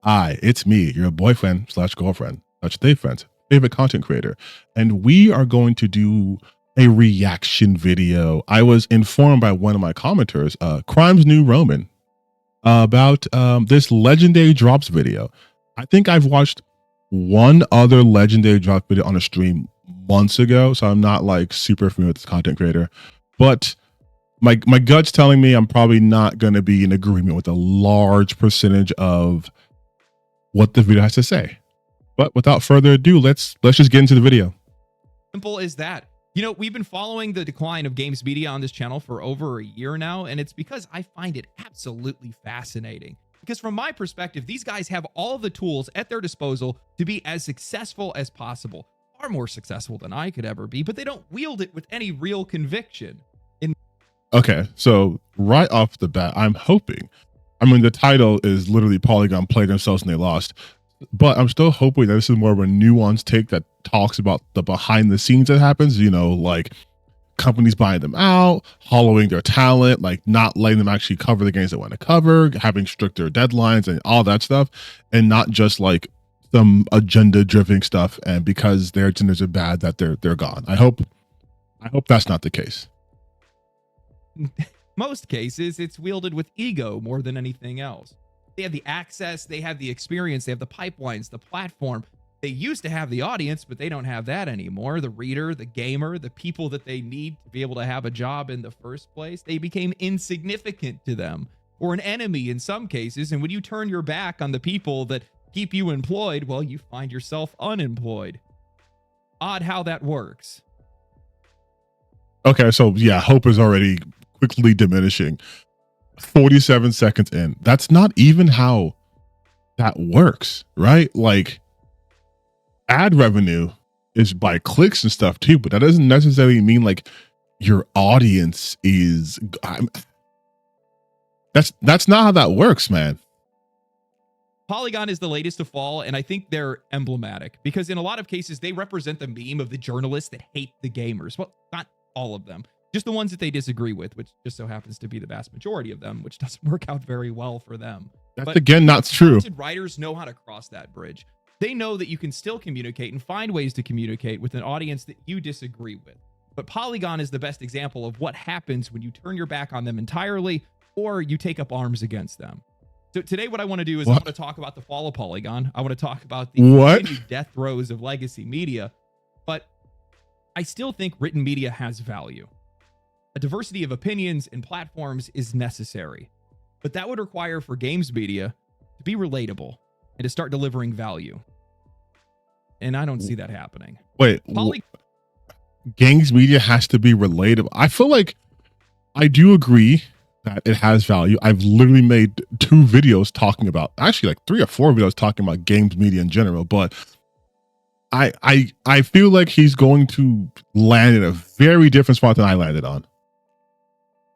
It's me, your boyfriend slash girlfriend, slash day friend, favorite content creator. And we are going to do a reaction video. I was informed by one of my commenters, Crimes New Roman, about this Legendary Drops video. I think I've watched one other Legendary Drops video on a stream months ago, so I'm not like super familiar with this content creator. But my gut's telling me I'm probably not going to be in agreement with a large percentage of what the video has to say. But without further ado, let's just get into the video. Simple as that. You know, we've been following the decline of games media on this channel for over a year now, and it's because I find it absolutely fascinating. Because from my perspective, these guys have all the tools at their disposal to be as successful as possible. Far more successful than I could ever be, but they don't wield it with any real conviction. Okay, so right off the bat, I'm hoping, I mean, the title is literally Polygon played themselves and they lost, but I'm still hoping that this is more of a nuanced take that talks about the behind the scenes that happens, you know, like companies buying them out, hollowing their talent, like not letting them actually cover the games they want to cover, having stricter deadlines and all that stuff, and not just like some agenda driven stuff, and because their agendas are bad that they're gone. I hope that's not the case. Most cases, it's wielded with ego more than anything else. They have the access, they have the experience, they have the pipelines, the platform. They used to have the audience, but they don't have that anymore. The reader, the gamer, the people that they need to be able to have a job in the first place, they became insignificant to them, or an enemy in some cases. And when you turn your back on the people that keep you employed, well, you find yourself unemployed. Odd how that works. Okay, so yeah, hope is already quickly diminishing. 47 seconds in. That's not even how that works, right? Like, ad revenue is by clicks and stuff too, but that doesn't necessarily mean like your audience is. That's not how that works, man. Polygon is the latest to fall, and I think they're emblematic because in a lot of cases they represent the meme of the journalists that hate the gamers. Well, not all of them, just the ones that they disagree with, which just so happens to be the vast majority of them, which doesn't work out very well for them. That's again not true. Writers know how to cross that bridge. They know that you can still communicate and find ways to communicate with an audience that you disagree with. But Polygon is the best example of what happens when you turn your back on them entirely or you take up arms against them. So today what I want to do is I want to talk about the fall of Polygon. I want to talk about the continued death throes of legacy media. But I still think written media has value. A diversity of opinions and platforms is necessary, but that would require for games media to be relatable and to start delivering value. And I don't see that happening. Wait, games media has to be relatable. I feel like I do agree that it has value. I've literally made 2 videos talking about, actually like 3 or 4 videos talking about games media in general, but I feel like he's going to land in a very different spot than I landed on.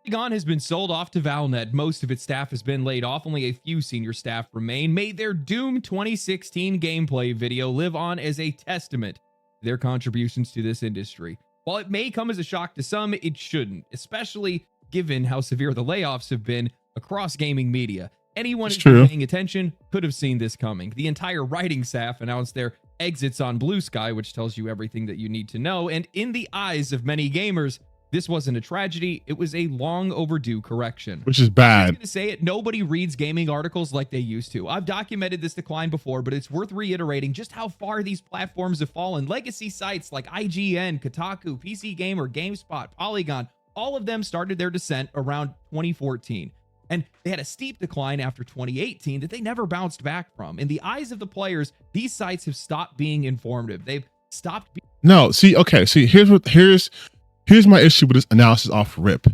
Polygon has been sold off to Valnet. Most of its staff has been laid off. Only a few senior staff remain. Made their Doom 2016 gameplay video live on as a testament to their contributions to this industry. While it may come as a shock to some, it shouldn't, especially given how severe the layoffs have been across gaming media. Anyone who's been paying attention could have seen this coming. The entire writing staff announced their exits on Blue Sky, which tells you everything that you need to know. And in the eyes of many gamers, this wasn't a tragedy. It was a long overdue correction. Which is bad. I'm going to say it. Nobody reads gaming articles like they used to. I've documented this decline before, but it's worth reiterating just how far these platforms have fallen. Legacy sites like IGN, Kotaku, PC Gamer, GameSpot, Polygon, all of them started their descent around 2014. And they had a steep decline after 2018 that they never bounced back from. In the eyes of the players, these sites have stopped being informative. They've stopped being... No, see, okay, see, here's my issue with this analysis off rip.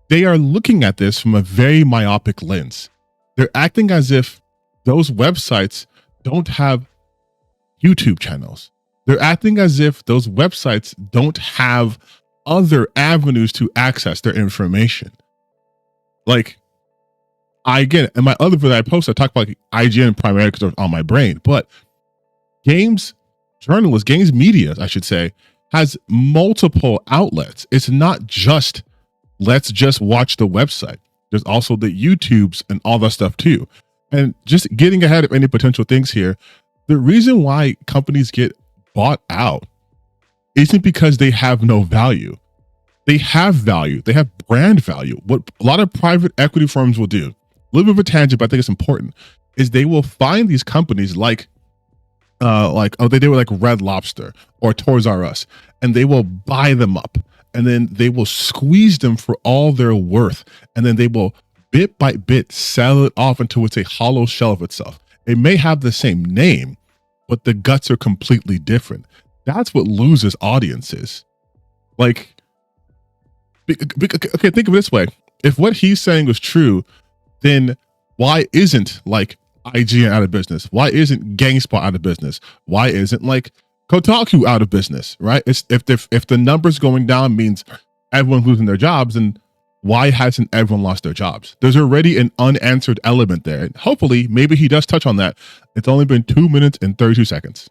They are looking at this from a very myopic lens. They're acting as if those websites don't have YouTube channels. They're acting as if those websites don't have other avenues to access their information. Like, again, in my other video I posted, I talk about like IGN primarily because it's on my brain, but games journalists, games media, I should say, has multiple outlets. It's not just, let's just watch the website. There's also the YouTubes and all that stuff too. And just getting ahead of any potential things here, the reason why companies get bought out isn't because they have no value. They have value. They have brand value. What a lot of private equity firms will do, a little bit of a tangent, but I think it's important, is they will find these companies like they did with like Red Lobster or Toys R Us, and they will buy them up, and then they will squeeze them for all their worth, and then they will bit by bit sell it off until it's a hollow shell of itself. It may have the same name, but the guts are completely different. That's what loses audiences. Like, okay, think of it this way. If what he's saying was true, then why isn't like IGN out of business? Why isn't GameSpot out of business? Why isn't like Kotaku out of business, right? It's if the numbers going down means everyone's losing their jobs, and why hasn't everyone lost their jobs? There's already an unanswered element there. And hopefully, maybe he does touch on that. It's only been 2 minutes and 32 seconds.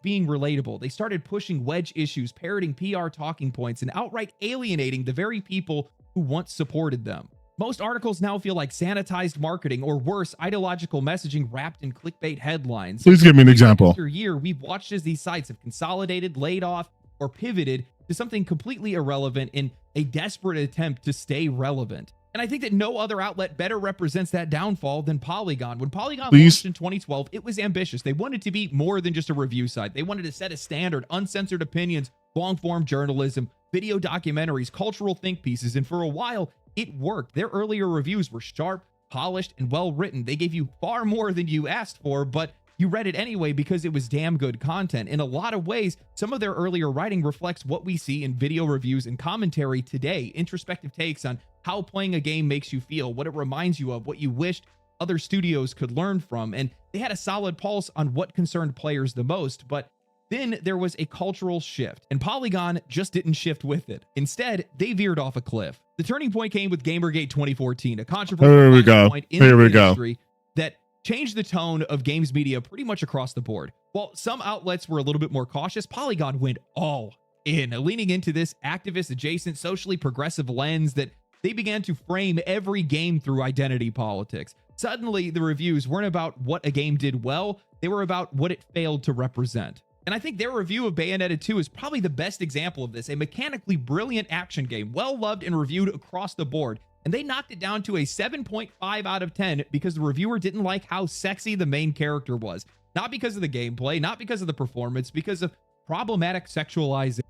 Being relatable, they started pushing wedge issues, parroting PR talking points, and outright alienating the very people who once supported them. Most articles now feel like sanitized marketing, or worse, ideological messaging wrapped in clickbait headlines. Please give me an example. After year, we've watched as these sites have consolidated, laid off, or pivoted to something completely irrelevant in a desperate attempt to stay relevant. And I think that no other outlet better represents that downfall than Polygon. When Polygon launched in 2012, it was ambitious. They wanted to be more than just a review site. They wanted to set a standard, uncensored opinions, long-form journalism, video documentaries, cultural think pieces, and for a while, it worked. Their earlier reviews were sharp, polished, and well-written. They gave you far more than you asked for, but you read it anyway because it was damn good content. In a lot of ways, some of their earlier writing reflects what we see in video reviews and commentary today, introspective takes on how playing a game makes you feel, what it reminds you of, what you wished other studios could learn from, and they had a solid pulse on what concerned players the most. But then there was a cultural shift, and Polygon just didn't shift with it. Instead, they veered off a cliff. The turning point came with Gamergate 2014, a controversial point in the industry that changed the tone of games media pretty much across the board. While some outlets were a little bit more cautious, Polygon went all in, leaning into this activist adjacent, socially progressive lens that they began to frame every game through identity politics. Suddenly, the reviews weren't about what a game did well, they were about what it failed to represent. And I think their review of Bayonetta 2 is probably the best example of this, a mechanically brilliant action game, well loved and reviewed across the board. And they knocked it down to a 7.5 out of 10 because the reviewer didn't like how sexy the main character was. Not because of the gameplay, not because of the performance, because of problematic sexualization.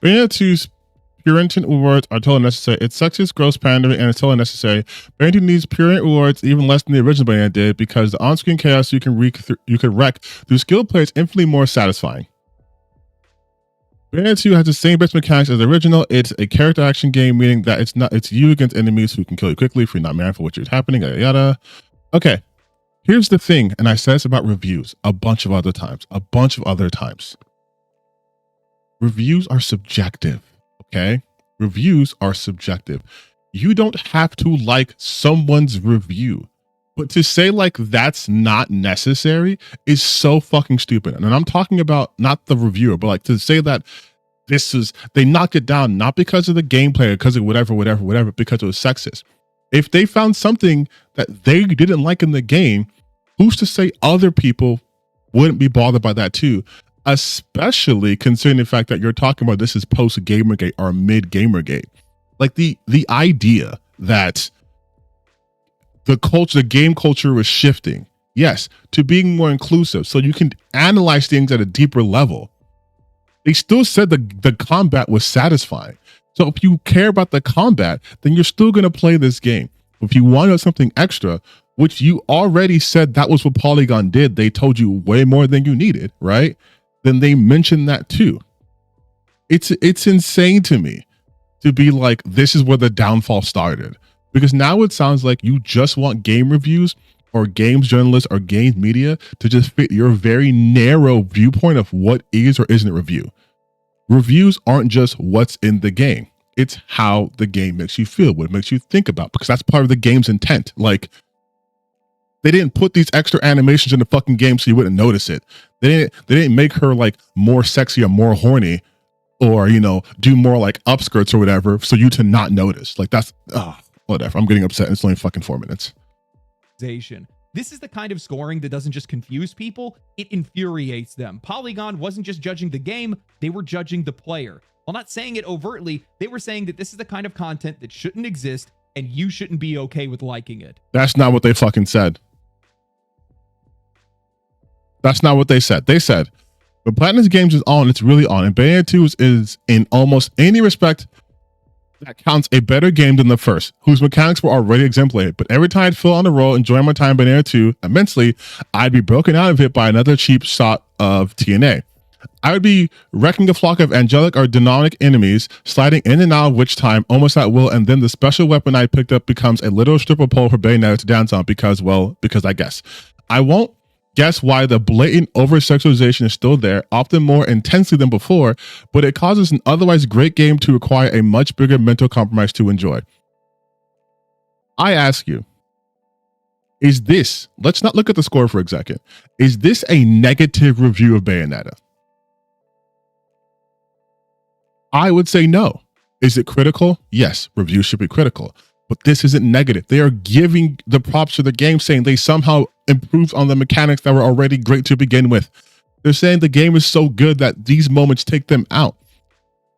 Bayonetta 2's Puritan rewards are totally necessary. It's sexist, gross pandering, and it's totally necessary. Bayonetta needs Puritan rewards even less than the original Bayonetta did because the on-screen chaos you can wreck through skill play is infinitely more satisfying. Bayonetta 2 has the same best mechanics as the original. It's a character action game, meaning that it's you against enemies who can kill you quickly if you're not mindful of what's happening, yada yada. Okay, here's the thing, and I said this about reviews a bunch of other times. Reviews are subjective, okay? Reviews are subjective. You don't have to like someone's review. But to say like that's not necessary is so fucking stupid. And I'm talking about not the reviewer, but like to say that they knocked it down not because of the gameplay or because of whatever, because it was sexist. If they found something that they didn't like in the game, who's to say other people wouldn't be bothered by that too? Especially considering the fact that you're talking about this is post Gamergate or mid Gamergate. Like the idea that the game culture was shifting, yes, to being more inclusive so you can analyze things at a deeper level. They still said the combat was satisfying. So if you care about the combat, then you're still going to play this game. If you wanted something extra, which you already said that was what Polygon did, they told you way more than you needed, right? Then they mentioned that too. It's insane to me to be like, this is where the downfall started. Because now it sounds like you just want game reviews or games journalists or games media to just fit your very narrow viewpoint of what is or isn't a review. Reviews aren't just what's in the game. It's how the game makes you feel, what it makes you think about, because that's part of the game's intent. Like, they didn't put these extra animations in the fucking game so you wouldn't notice it. They didn't make her like more sexy or more horny or, you know, do more like upskirts or whatever so you to not notice. Like that's, whatever. I'm getting upset. It's only fucking 4 minutes. This is the kind of scoring that doesn't just confuse people, it infuriates them. Polygon wasn't just judging the game, they were judging the player. While not saying it overtly, they were saying that this is the kind of content that shouldn't exist and you shouldn't be okay with liking it. That's not what they fucking said. That's not what they said. They said, when Platinum's Games is on, it's really on. And Bayonetta 2 is in almost any respect that counts a better game than the first, whose mechanics were already exemplary. But every time I'd feel on the roll, enjoying my time in Bayonetta 2 immensely, I'd be broken out of it by another cheap shot of TNA. I would be wrecking a flock of angelic or demonic enemies, sliding in and out of which time almost at will, and then the special weapon I picked up becomes a little stripper pole for Bayonetta to dance on because I guess. I won't guess why the blatant over-sexualization is still there, often more intensely than before, but it causes an otherwise great game to require a much bigger mental compromise to enjoy. I ask you, is this, let's not look at the score for a second, is this a negative review of Bayonetta? I would say no. Is it critical? Yes, reviews should be critical. But this isn't negative. They are giving the props to the game, saying they somehow improved on the mechanics that were already great to begin with. They're saying the game is so good that these moments take them out.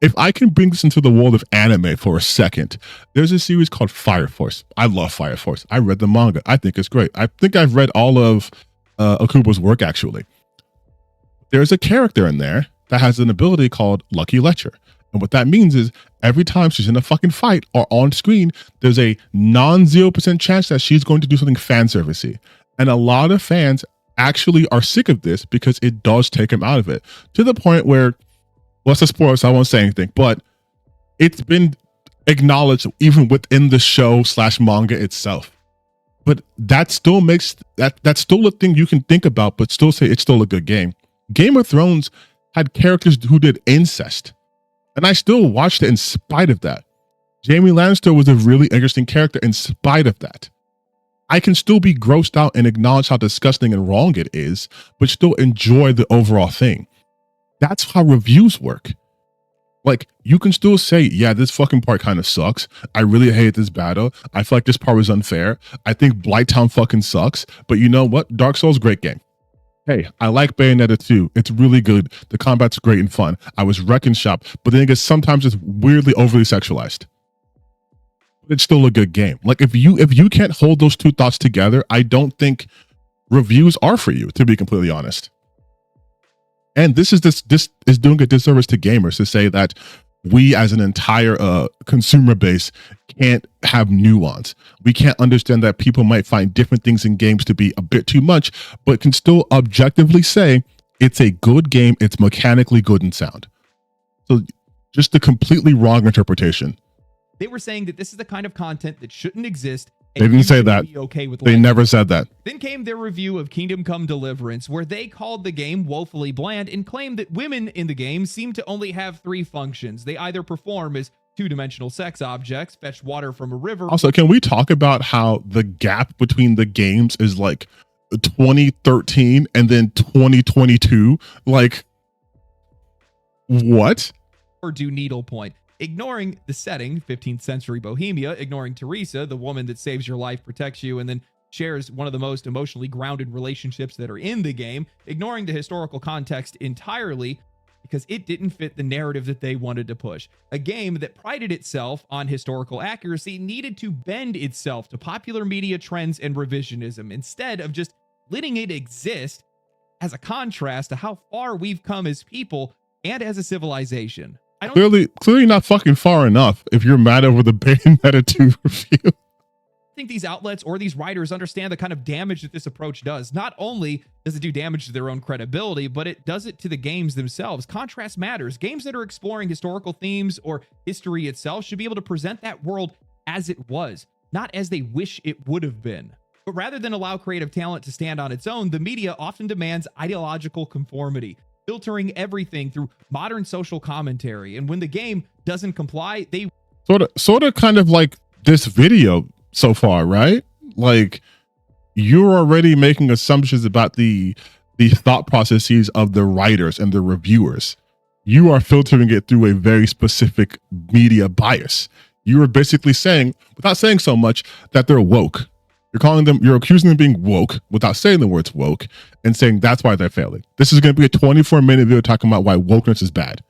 If I can bring this into the world of anime for a second, there's a series called Fire Force. I love Fire Force. I read the manga. I think it's great. I think I've read all of Okubo's work, actually. There's a character in there that has an ability called Lucky Lecture. And what that means is every time she's in a fucking fight or on screen, there's a non-0% chance that she's going to do something fan servicey. And a lot of fans actually are sick of this because it does take them out of it, to the point where, well, it's a spoiler, so I won't say anything, but it's been acknowledged even within the show / manga itself. But that still makes that's still a thing you can think about, but still say it's still a good game. Game of Thrones had characters who did incest, and I still watched it in spite of that. Jaime Lannister was a really interesting character in spite of that. I can still be grossed out and acknowledge how disgusting and wrong it is, but still enjoy the overall thing. That's how reviews work. Like, you can still say, yeah, this fucking part kind of sucks. I really hate this battle. I feel like this part was unfair. I think Blighttown fucking sucks. But you know what? Dark Souls, great game. Hey, I like Bayonetta 2. It's really good. The combat's great and fun. I was wrecking shop, but then it gets sometimes it's weirdly overly sexualized. But it's still a good game. Like, if you can't hold those two thoughts together, I don't think reviews are for you, to be completely honest. And this is doing a disservice to gamers to say that we as an entire consumer base can't have nuance. We can't understand that people might find different things in games to be a bit too much, but can still objectively say it's a good game, it's mechanically good and sound. So just a completely wrong interpretation. They were saying that this is the kind of content that shouldn't exist. They didn't say that. Okay with they never said that. Then came their review of Kingdom Come Deliverance, where they called the game woefully bland and claimed that women in the game seem to only have 3 functions. They either perform as 2-dimensional sex objects, fetch water from a river. Also, can we talk about how the gap between the games is like 2013 and then 2022? Like, what? Or do needlepoint. Ignoring the setting, 15th century Bohemia, ignoring Teresa, the woman that saves your life, protects you, and then shares one of the most emotionally grounded relationships that are in the game, ignoring the historical context entirely because it didn't fit the narrative that they wanted to push. A game that prided itself on historical accuracy needed to bend itself to popular media trends and revisionism instead of just letting it exist as a contrast to how far we've come as people and as a civilization. Clearly not fucking far enough if you're mad over the Bayonetta 2 review. I think these outlets or these writers understand the kind of damage that this approach does. Not only does it do damage to their own credibility, but it does it to the games themselves. Contrast matters. Games that are exploring historical themes or history itself should be able to present that world as it was, not as they wish it would have been. But rather than allow creative talent to stand on its own, the media often demands ideological conformity, filtering everything through modern social commentary. And when the game doesn't comply, they sort of kind of like this video so far, right? Like, you're already making assumptions about the thought processes of the writers and the reviewers. You are filtering it through a very specific media bias. You are basically saying, without saying so much, that they're woke. You're accusing them of being woke without saying the words woke and saying that's why they're failing. This is going to be a 24-minute video talking about why wokeness is bad.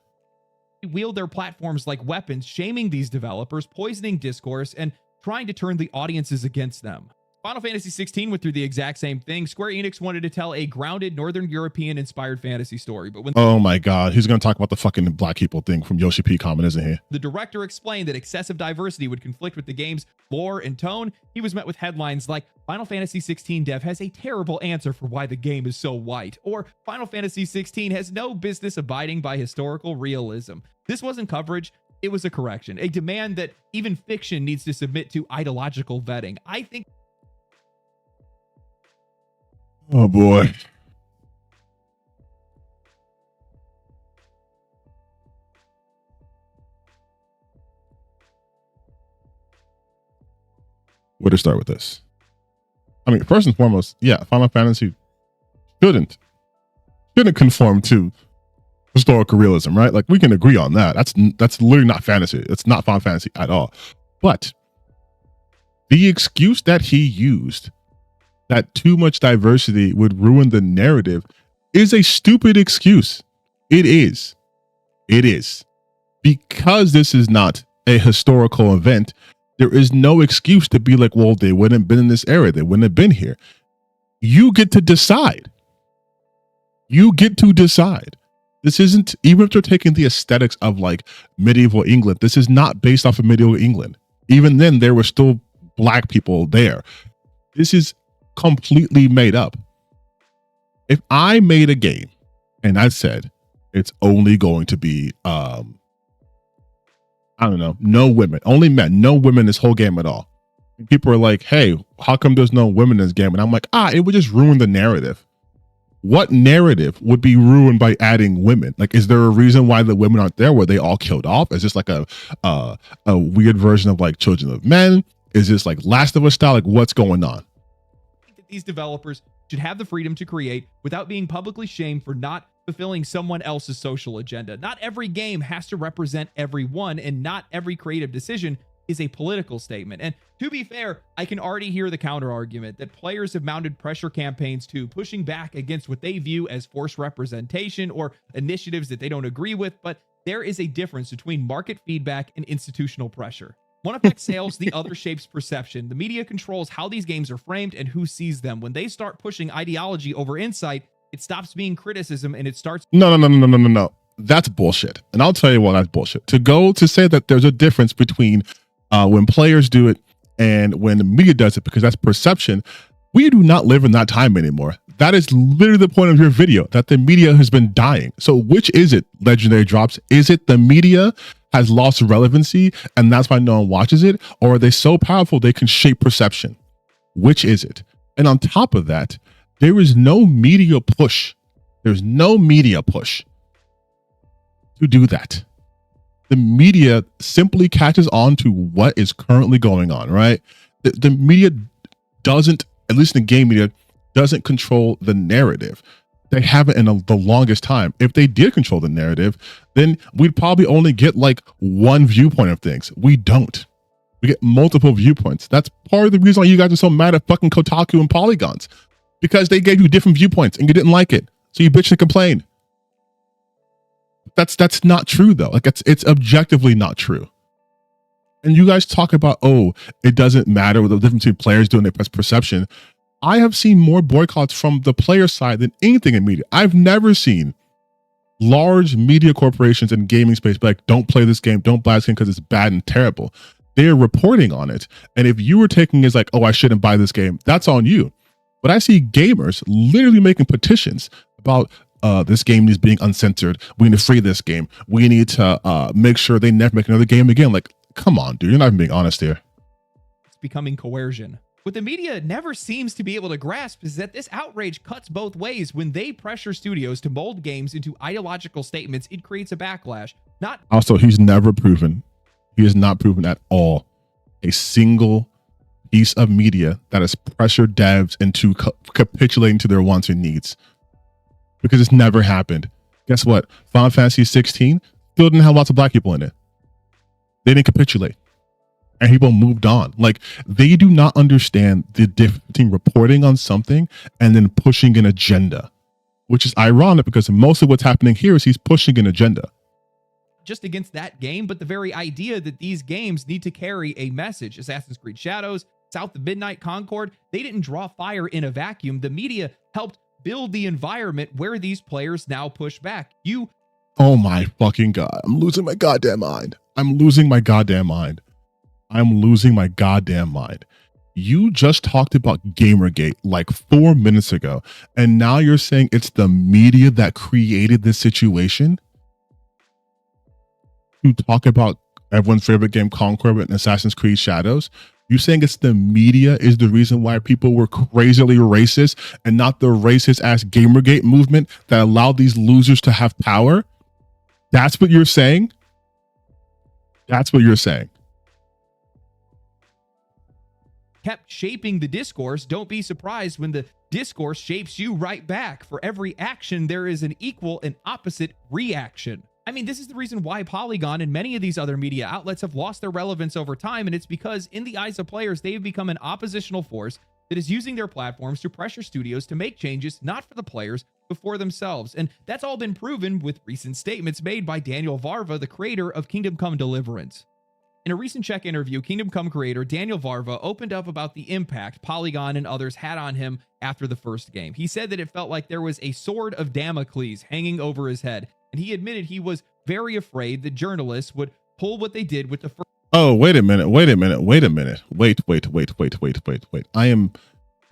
Wield their platforms like weapons, shaming these developers, poisoning discourse, and trying to turn the audiences against them. Final Fantasy 16 went through the exact same thing. Square Enix wanted to tell a grounded Northern European-inspired fantasy story, but when oh my god, he's going to talk about the fucking black people thing from Yoshi P comment, isn't he? The director explained that excessive diversity would conflict with the game's lore and tone, he was met with headlines like Final Fantasy 16 dev has a terrible answer for why the game is so white, or Final Fantasy 16 has no business abiding by historical realism. This wasn't coverage. It was a correction, a demand that even fiction needs to submit to ideological vetting. I think. Oh boy. Where to start with this? I mean, first and foremost, yeah, Final Fantasy shouldn't conform to historical realism, right? Like, we can agree on that. That's literally not fantasy. It's not Final Fantasy at all. But the excuse that he used, that too much diversity would ruin the narrative, is a stupid excuse. It is. It is. Because this is not a historical event, there is no excuse to be like, well, they wouldn't have been in this era. They wouldn't have been here. You get to decide. You get to decide. This isn't, even if they're taking the aesthetics of like medieval England, this is not based off of medieval England. Even then, there were still black people there. This is completely made up. If I made a game and I said it's only going to be I don't know, no women, only men, no women this whole game at all, and people are like, hey, how come there's no women in this game? And I'm like, it would just ruin the narrative. What narrative would be ruined by adding women? Like, is there a reason why the women aren't there? Were they all killed off? Is this like a weird version of like Children of Men? Is this like Last of Us style? Like, what's going on? These developers should have the freedom to create without being publicly shamed for not fulfilling someone else's social agenda. Not every game has to represent everyone, and not every creative decision is a political statement. And to be fair, I can already hear the counter argument that players have mounted pressure campaigns to pushing back against what they view as forced representation or initiatives that they don't agree with, but there is a difference between market feedback and institutional pressure. One affects sales, the other shapes perception. The media controls how these games are framed and who sees them. When they start pushing ideology over insight, it stops being criticism and it starts. No. That's bullshit. And I'll tell you why that's bullshit. To say that there's a difference between when players do it and when the media does it, because that's perception. We do not live in that time anymore. That is literally the point of your video, that the media has been dying. So which is it, Legendary Drops? Is it the media has lost relevancy and that's why no one watches it? Or are they so powerful they can shape perception? Which is it? And on top of that, there is no media push. There's no media push to do that. The media simply catches on to what is currently going on, right? The media doesn't, at least in the game media, doesn't control the narrative. They haven't in the longest time. If they did control the narrative, then we'd probably only get like one viewpoint of things. We don't. We get multiple viewpoints. That's part of the reason why you guys are so mad at fucking Kotaku and Polygons, because they gave you different viewpoints and you didn't like it. So you bitched and complained. That's not true though. Like it's objectively not true. And you guys talk about, oh, it doesn't matter the difference between players doing their perception. I have seen more boycotts from the player side than anything in media. I've never seen large media corporations in gaming space be like, don't play this game, don't buy this game because it's bad and terrible. They're reporting on it. And if you were taking it as like, oh, I shouldn't buy this game, that's on you. But I see gamers literally making petitions about this game is being uncensored. We need to free this game. We need to make sure they never make another game again. Like, come on, dude. You're not even being honest here. It's becoming coercion. What the media never seems to be able to grasp is that this outrage cuts both ways. When they pressure studios to mold games into ideological statements, it creates a backlash. Also, he has not proven at all a single piece of media that has pressured devs into capitulating to their wants and needs, because it's never happened. Guess what? Final Fantasy 16 still didn't have lots of black people in it. They didn't capitulate. and people moved on. Like, they do not understand the difference between reporting on something and then pushing an agenda, which is ironic because most of what's happening here is he's pushing an agenda. Just against that game, but the very idea that these games need to carry a message. Assassin's Creed Shadows, South of Midnight, Concord, they didn't draw fire in a vacuum. The media helped build the environment where these players now push back. Oh my fucking God. I'm losing my goddamn mind. I'm losing my goddamn mind. I'm losing my goddamn mind. You just talked about Gamergate like 4 minutes ago, and now you're saying it's the media that created this situation? You talk about everyone's favorite game, Concord and Assassin's Creed Shadows. You saying it's the media is the reason why people were crazily racist and not the racist ass Gamergate movement that allowed these losers to have power? That's what you're saying? That's what you're saying. Kept shaping the discourse. Don't be surprised when the discourse shapes you right back. For every action, there is an equal and opposite reaction. I mean, this is the reason why Polygon and many of these other media outlets have lost their relevance over time, and it's because in the eyes of players, they've become an oppositional force that is using their platforms to pressure studios to make changes not for the players, but for themselves. And that's all been proven with recent statements made by Daniel Varva, the creator of Kingdom Come Deliverance. In a recent Check interview, Kingdom Come creator Daniel Varva opened up about the impact Polygon and others had on him after the first game. He said that it felt like there was a sword of Damocles hanging over his head, and he admitted he was very afraid that journalists would pull what they did with the first. Oh, wait a minute. Wait. I am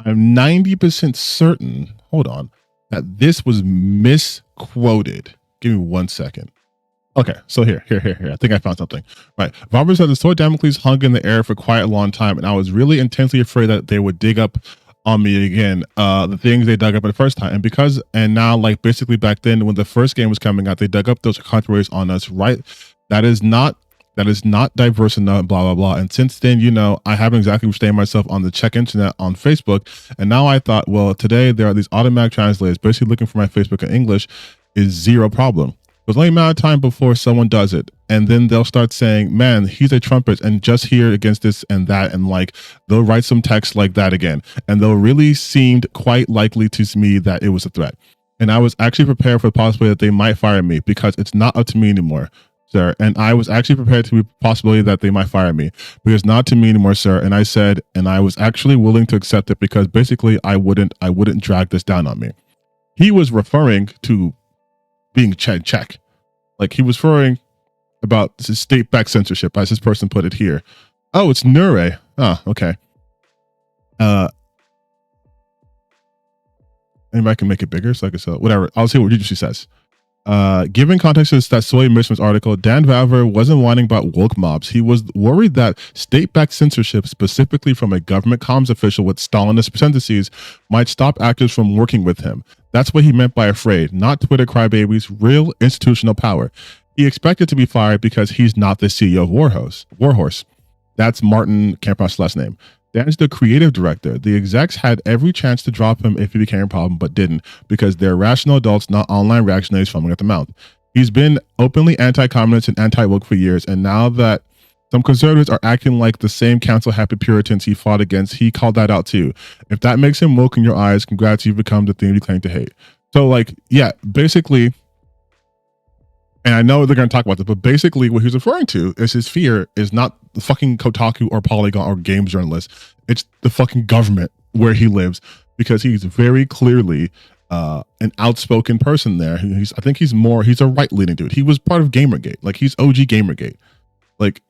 90% certain, hold on, that this was misquoted. Give me 1 second. Okay, so here. I think I found something. Right. Varva said the sword Damocles hung in the air for quite a long time, and I was really intensely afraid that they would dig up on me again, the things they dug up the first time. And now, like, basically back then when the first game was coming out, they dug up those controversies on us, right? That is not diverse enough, blah, blah, blah. And since then, you know, I haven't exactly stayed myself on the Check internet on Facebook. And now I thought, well, today there are these automatic translators basically looking for my Facebook in English is zero problem. It was only a matter of time before someone does it. And then they'll start saying, man, he's a Trumpist and just here against this and that. And like, they'll write some text like that again. And they'll really seemed quite likely to me that it was a threat. And I was actually prepared for the possibility that they might fire me because it's not up to me anymore, sir. And I was actually prepared to the possibility that they might fire me because it's not to me anymore, sir. And I said, and I was actually willing to accept it because basically I wouldn't drag this down on me. He was referring to being check. Like he was referring about state-backed censorship, as this person put it here. Oh, it's Nure. Oh, okay. Anybody can make it bigger so I can sell whatever. I'll see what she says. Given context to that Soy Mishman's article, Dan Valver wasn't whining about woke mobs. He was worried that state-backed censorship, specifically from a government comms official with Stalinist tendencies, might stop actors from working with him. That's what he meant by afraid, not Twitter crybabies, real institutional power. He expected to be fired because he's not the CEO of Warhorse. That's Martin Campross' last name. Dan's the creative director. The execs had every chance to drop him if he became a problem, but didn't, because they're rational adults, not online reactionaries foaming at the mouth. He's been openly anti-communist and anti-woke for years, and now that some conservatives are acting like the same council-happy Puritans he fought against, he called that out too. If that makes him woke in your eyes, congrats, you've become the thing you claim to hate. So, like, yeah, basically, and I know they're going to talk about this, but basically what he's referring to is his fear is not the fucking Kotaku or Polygon or games journalists. It's the fucking government where he lives, because he's very clearly an outspoken person there. I think he's a right-leaning dude. He was part of Gamergate. Like, he's OG Gamergate. Like,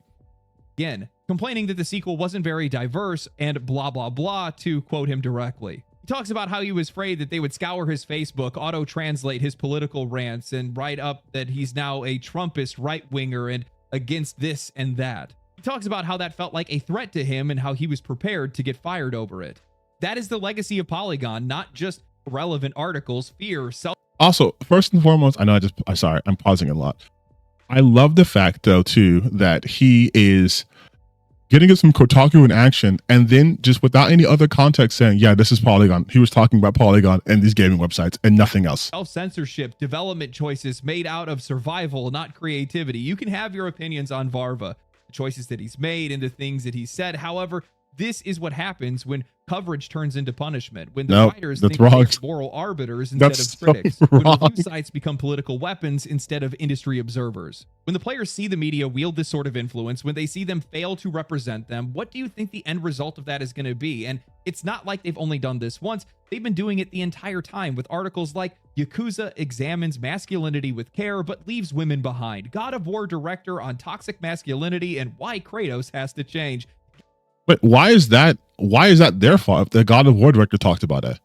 again, complaining that the sequel wasn't very diverse and blah, blah, blah, to quote him directly. He talks about how he was afraid that they would scour his Facebook, auto-translate his political rants, and write up that he's now a Trumpist right-winger and against this and that. He talks about how that felt like a threat to him and how he was prepared to get fired over it. That is the legacy of Polygon, not just relevant articles, fear, Also, first and foremost, I know I'm pausing a lot. I love the fact, though, too, that he is getting some Kotaku in action and then just without any other context saying, yeah, this is Polygon. He was talking about Polygon and these gaming websites and nothing else. Self-censorship, development choices made out of survival, not creativity. You can have your opinions on Varva, choices that he's made and the things that he said. However, this is what happens when coverage turns into punishment, when the writers think they're moral arbiters instead of critics, when review sites become political weapons instead of industry observers. When the players see the media wield this sort of influence, when they see them fail to represent them, what do you think the end result of that is going to be? And it's not like they've only done this once. They've been doing it the entire time with articles like Yakuza examines masculinity with care but leaves women behind, God of War director on toxic masculinity and why Kratos has to change. But why is that their fault if the God of War director talked about it?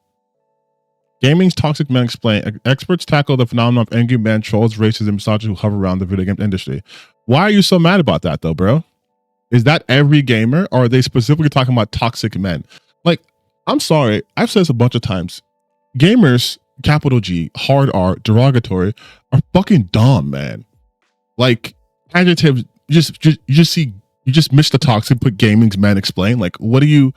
Gaming's Toxic Men explain. Experts tackle the phenomenon of angry men, trolls, racism, misogyny who hover around the video game industry. Why are you so mad about that though, bro? Is that every gamer, or are they specifically talking about toxic men? Like, I'm sorry, I've said this a bunch of times. Gamers, capital G, hard R, derogatory, are fucking dumb, man. Like, adjectives, you just missed the toxic, put gaming's men explain. Like, what do you...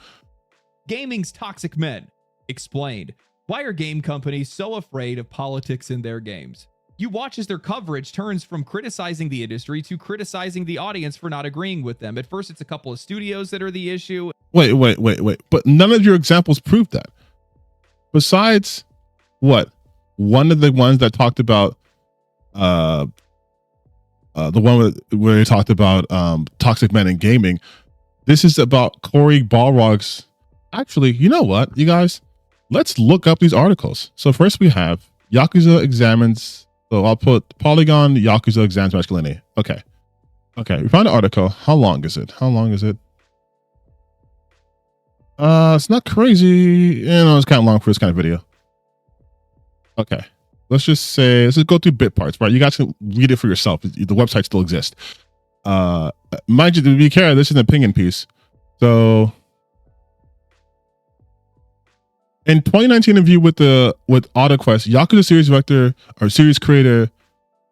Gaming's Toxic Men explained. Why are game companies so afraid of politics in their games? You watch as their coverage turns from criticizing the industry to criticizing the audience for not agreeing with them. At first, it's a couple of studios that are the issue. Wait. But none of your examples prove that. Besides, what? One of the ones that talked about... the one where they talked about toxic men in gaming. This is about Corey Balrog's. Actually, you know what, you guys? Let's look up these articles. So first we have Yakuza examines. So I'll put Polygon Yakuza examines masculinity. Okay. We found an article. How long is it? It's not crazy. It's kind of long for this kind of video. Okay. Let's just go through bit parts, right? You guys can read it for yourself. The website still exists. Mind you, to be clear, this is an opinion piece. So, in 2019 interview with AutoQuest, Yakuza series director or series creator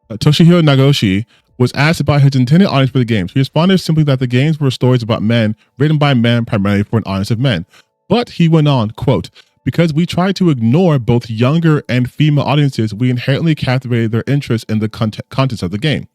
Toshihiro Nagoshi was asked about his intended audience for the games. He responded simply that the games were stories about men, written by men primarily for an audience of men. But he went on, quote, because we try to ignore both younger and female audiences, we inherently captivated their interest in the contents of the game.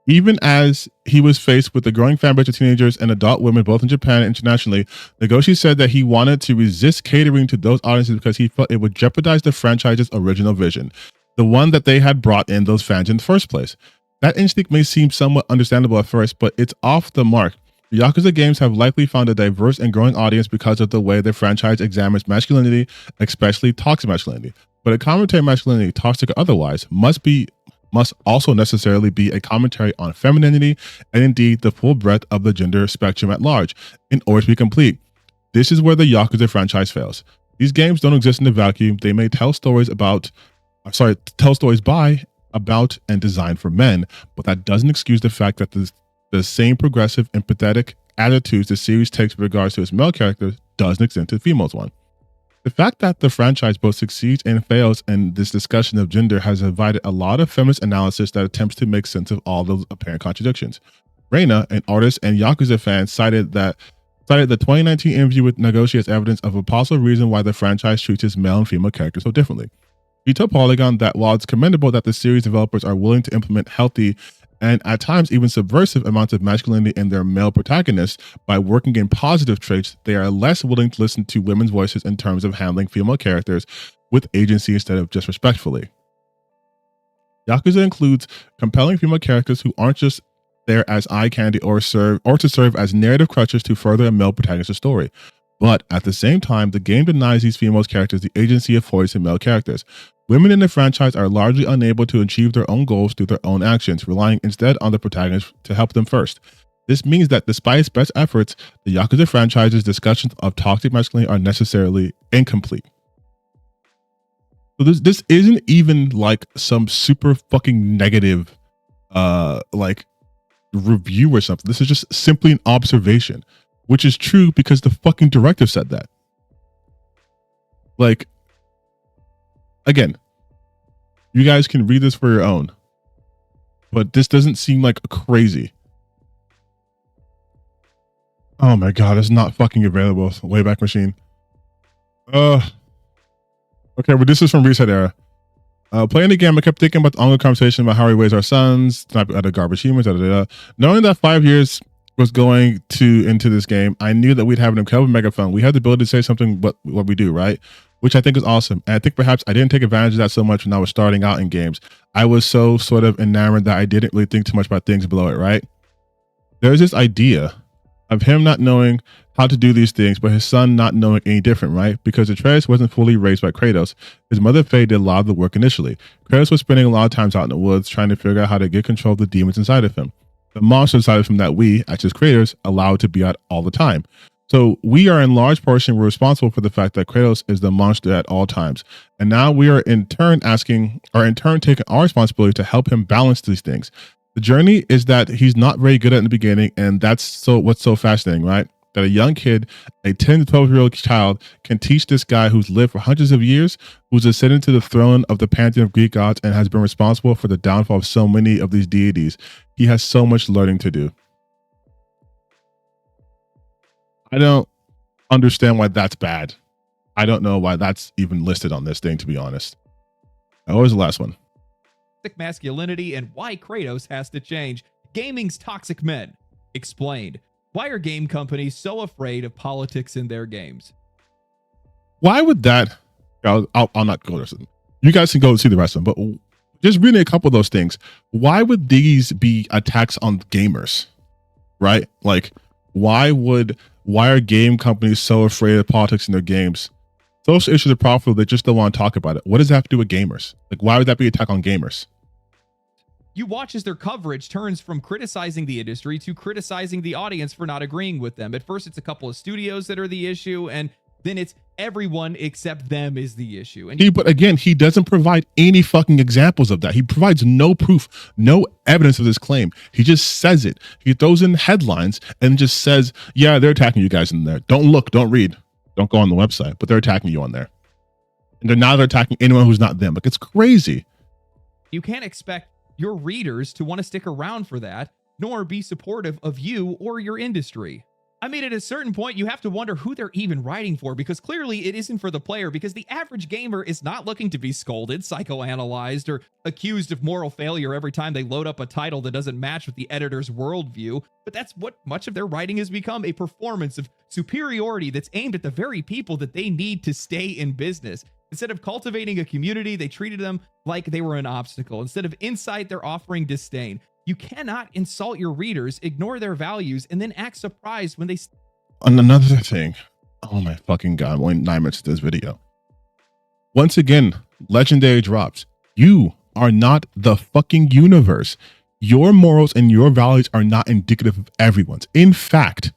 Even as he was faced with the growing fan base of teenagers and adult women, both in Japan and internationally, Nagoshi said that he wanted to resist catering to those audiences because he felt it would jeopardize the franchise's original vision, the one that they had brought in those fans in the first place. That instinct may seem somewhat understandable at first, but it's off the mark. The Yakuza games have likely found a diverse and growing audience because of the way the franchise examines masculinity, especially toxic masculinity. But a commentary on masculinity, toxic or otherwise, must also necessarily be a commentary on femininity and indeed the full breadth of the gender spectrum at large in order to be complete. This is where the Yakuza franchise fails. These games don't exist in a vacuum. They may tell stories by, about, and designed for men, but that doesn't excuse the fact that the same progressive, empathetic attitudes the series takes with regards to its male characters doesn't extend to the females one. The fact that the franchise both succeeds and fails in this discussion of gender has invited a lot of feminist analysis that attempts to make sense of all those apparent contradictions. Reina, an artist and Yakuza fan, cited the 2019 interview with Nagoshi as evidence of a possible reason why the franchise treats its male and female characters so differently. He told Polygon that while it's commendable that the series developers are willing to implement healthy and at times even subversive amounts of masculinity in their male protagonists by working in positive traits, they are less willing to listen to women's voices in terms of handling female characters with agency instead of just respectfully. Yakuza includes compelling female characters who aren't just there as eye candy or to serve as narrative crutches to further a male protagonist's story. But at the same time, the game denies these female characters the agency afforded to male characters. Women in the franchise are largely unable to achieve their own goals through their own actions, relying instead on the protagonist to help them first. This means that despite its best efforts, the Yakuza franchise's discussions of toxic masculinity are necessarily incomplete. So this isn't even like some super fucking negative like review or something. This is just simply an observation, which is true because the fucking director said that. Like, again, you guys can read this for your own, but this doesn't seem like crazy. Oh my god, it's not fucking available. Wayback Machine. Okay, but this is from Reset Era. Playing the game, I kept thinking about the ongoing conversation about how we raise our sons, type of other garbage humans, Knowing that 5 years was going to into this game, I knew that we'd have an incredible megaphone. We had the ability to say something what we do, right? Which I think is awesome. And I think perhaps I didn't take advantage of that so much when I was starting out in games. I was so sort of enamored that I didn't really think too much about things below it, right? There's this idea of him not knowing how to do these things, but his son not knowing any different, right? Because Atreus wasn't fully raised by Kratos. His mother Faye did a lot of the work initially. Kratos was spending a lot of times out in the woods trying to figure out how to get control of the demons inside of him. The monsters inside of him that we, as his creators, allow to be out all the time. So we are in large portion responsible for the fact that Kratos is the monster at all times. And now we are in turn taking our responsibility to help him balance these things. The journey is that he's not very good at in the beginning, and that's what's so fascinating, right? That a young kid, a 10 to 12-year-old child, can teach this guy who's lived for hundreds of years, who's ascended to the throne of the pantheon of Greek gods and has been responsible for the downfall of so many of these deities. He has so much learning to do. I don't understand why that's bad. I don't know why that's even listed on this thing, to be honest. What was the last one? Masculinity and why Kratos has to change. Gaming's toxic men. Explained. Why are game companies so afraid of politics in their games? Why would that? I'll not go there. You guys can go see the rest of them, but just reading a couple of those things. Why would these be attacks on gamers? Right? Like, why are game companies so afraid of politics in their games? Social issues are profitable. They just don't want to talk about it. What does that have to do with gamers? Like, why would that be an attack on gamers? You watch as their coverage turns from criticizing the industry to criticizing the audience for not agreeing with them. At first, it's a couple of studios that are the issue, and then it's everyone except them is the issue. And but again, he doesn't provide any fucking examples of that. He provides no proof, no evidence of this claim. He just says it. He throws in headlines and just says, yeah, they're attacking you guys in there. Don't look, don't read, don't go on the website, but they're attacking you on there. And they're attacking anyone who's not them. Like, it's crazy. You can't expect your readers to want to stick around for that, nor be supportive of you or your industry. I mean, at a certain point, you have to wonder who they're even writing for, because clearly it isn't for the player, because the average gamer is not looking to be scolded, psychoanalyzed, or accused of moral failure every time they load up a title that doesn't match with the editor's worldview. But that's what much of their writing has become, a performance of superiority that's aimed at the very people that they need to stay in business. Instead of cultivating a community, they treated them like they were an obstacle. Instead of insight, they're offering disdain. You cannot insult your readers, ignore their values, and then act surprised when they... And another thing. Oh my fucking God, I'm only 9 minutes of this video. Once again, Legendary drops. You are not the fucking universe. Your morals and your values are not indicative of everyone's. In fact,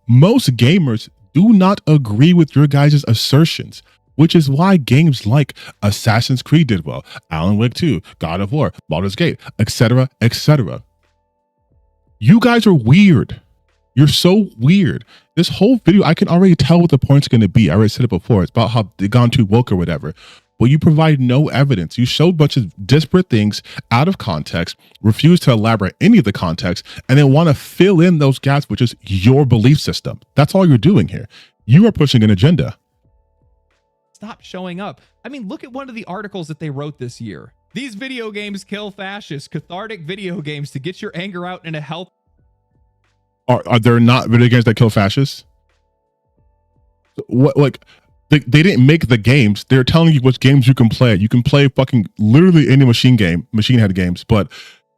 most gamers do not agree with your guys' assertions, which is why games like Assassin's Creed did well, Alan Wake 2, God of War, Baldur's Gate, etc., etc. You guys are weird. You're so weird. This whole video, I can already tell what the point's going to be. I already said it before. It's about how they've gone too woke or whatever. But you provide no evidence. You show a bunch of disparate things out of context, refuse to elaborate any of the context, and then want to fill in those gaps, which is your belief system. That's all you're doing here. You are pushing an agenda. Stop showing up. I mean, look at one of the articles that they wrote this year. These video games kill fascists, cathartic video games to get your anger out in a health. Are there not video games that kill fascists? What, like, they didn't make the games. They're telling you which games you can play. You can play fucking literally any machine head games, but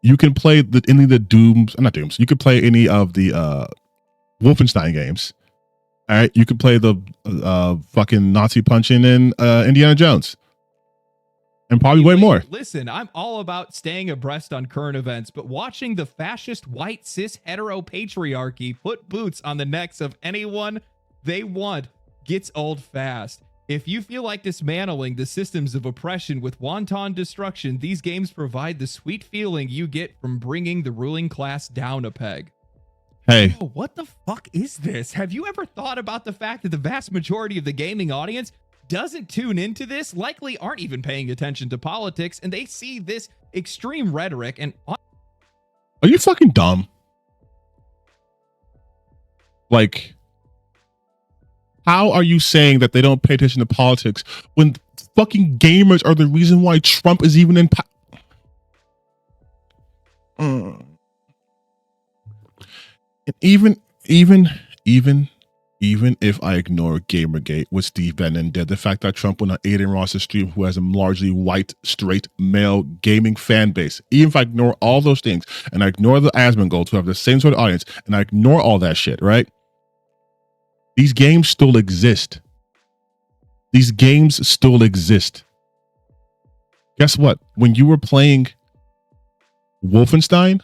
you can play any of the Dooms. You could play any of the Wolfenstein games. All right, you could play the fucking Nazi punching in Indiana Jones, and probably way more. Listen, I'm all about staying abreast on current events, but watching the fascist white cis hetero patriarchy put boots on the necks of anyone they want gets old fast. If you feel like dismantling the systems of oppression with wanton destruction, these games provide the sweet feeling you get from bringing the ruling class down a peg. Hey, Yo, what the fuck is this? Have you ever thought about the fact that the vast majority of the gaming audience doesn't tune into this, likely aren't even paying attention to politics, and they see this extreme rhetoric and... Are you fucking dumb? Like, how are you saying that they don't pay attention to politics when fucking gamers are the reason why Trump is even in power. And even if I ignore Gamergate, what Steve Bannon did, the fact that Trump went on Aiden Ross's stream, who has a largely white, straight, male gaming fan base, even if I ignore all those things, and I ignore the Asmongold, who have the same sort of audience, and I ignore all that shit, right? These games still exist. These games still exist. Guess what? When you were playing Wolfenstein,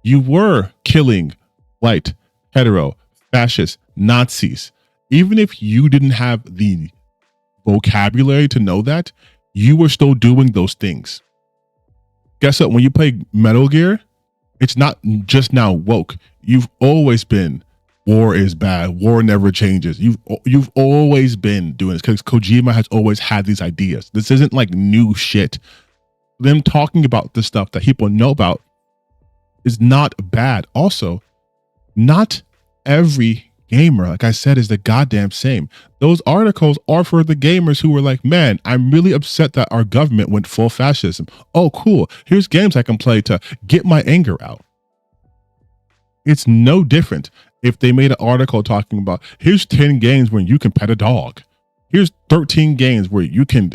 you were killing white, hetero, fascist, Nazis. Even if you didn't have the vocabulary to know that, you were still doing those things. Guess what? When you play Metal Gear, it's not just now woke. You've always been, war is bad, war never changes. You've always been doing this because Kojima has always had these ideas. This isn't like new shit. Them talking about the stuff that people know about is not bad. Also, not every gamer, like I said, is the goddamn same. Those articles are for the gamers who were like, man, I'm really upset that our government went full fascism. Oh, cool. Here's games I can play to get my anger out. It's no different if they made an article talking about, here's 10 games where you can pet a dog. Here's 13 games where you can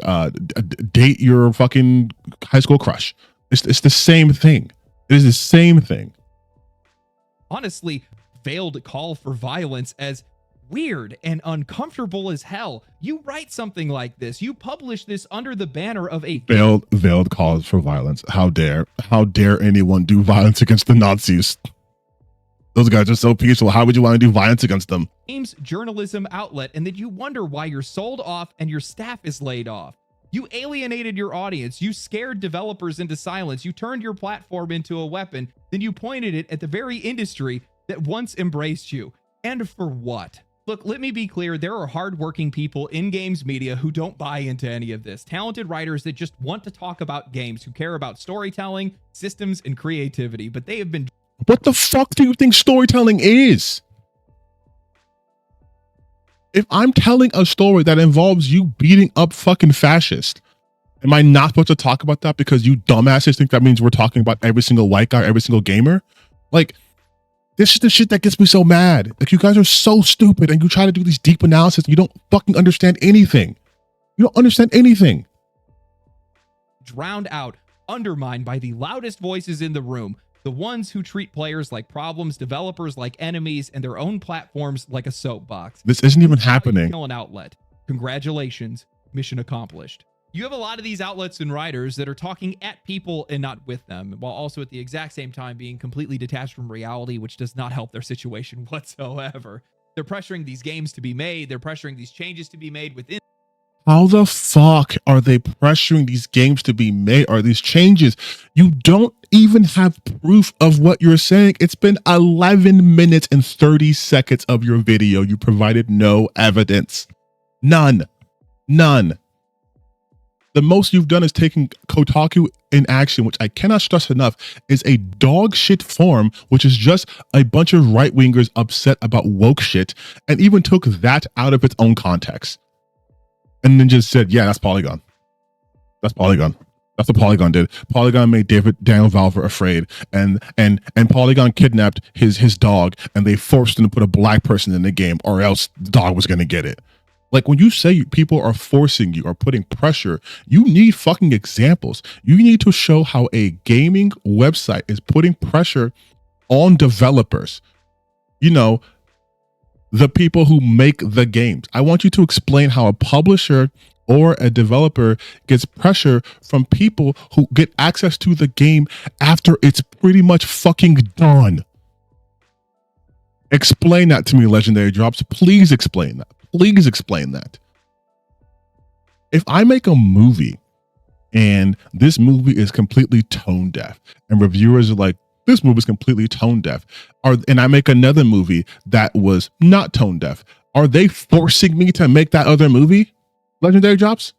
date your fucking high school crush. It's the same thing. It is the same thing. Honestly, veiled call for violence as weird and uncomfortable as hell. You write something like this. You publish this under the banner of a veiled calls for violence. How dare anyone do violence against the Nazis? Those guys are so peaceful. How would you want to do violence against them? Games journalism outlet, and then you wonder why you're sold off and your staff is laid off. You alienated your audience. You scared developers into silence. You turned your platform into a weapon. Then you pointed it at the very industry that once embraced you. And for what? Look, let me be clear. There are hardworking people in games media who don't buy into any of this. Talented writers that just want to talk about games, who care about storytelling, systems, and creativity. But they have been... What the fuck do you think storytelling is? If I'm telling a story that involves you beating up fucking fascists, am I not supposed to talk about that because you dumbasses think that means we're talking about every single white guy, every single gamer? Like, this is the shit that gets me so mad. Like, you guys are so stupid and you try to do these deep analysis and you don't fucking understand anything. You don't understand anything. Drowned out, undermined by the loudest voices in the room. The ones who treat players like problems, developers like enemies, and their own platforms like a soapbox. This isn't even happening. An outlet. Congratulations, mission accomplished. You have a lot of these outlets and writers that are talking at people and not with them, while also at the exact same time being completely detached from reality, which does not help their situation whatsoever. They're pressuring these games to be made. They're pressuring these changes to be made within. How the fuck are they pressuring these games to be made? Are these changes? You don't even have proof of what you're saying. It's been 11 minutes and 30 seconds of your video. You provided no evidence. None. The most you've done is taking Kotaku in action, which I cannot stress enough, is a dog shit forum, which is just a bunch of right-wingers upset about woke shit, and even took that out of its own context. And then just said, yeah, that's Polygon. That's Polygon. That's what Polygon did. Polygon made Daniel Valver afraid, and Polygon kidnapped his dog, and they forced him to put a black person in the game, or else the dog was going to get it. Like, when you say people are forcing you or putting pressure, you need fucking examples. You need to show how a gaming website is putting pressure on developers. You know, the people who make the games. I want you to explain how a publisher or a developer gets pressure from people who get access to the game after it's pretty much fucking done. Explain that to me, Legendary Drops. Please explain that. Please explain that. If I make a movie and this movie is completely tone deaf and reviewers are like, this movie is completely tone deaf, and I make another movie that was not tone deaf, are they forcing me to make that other movie? Legendary Drops?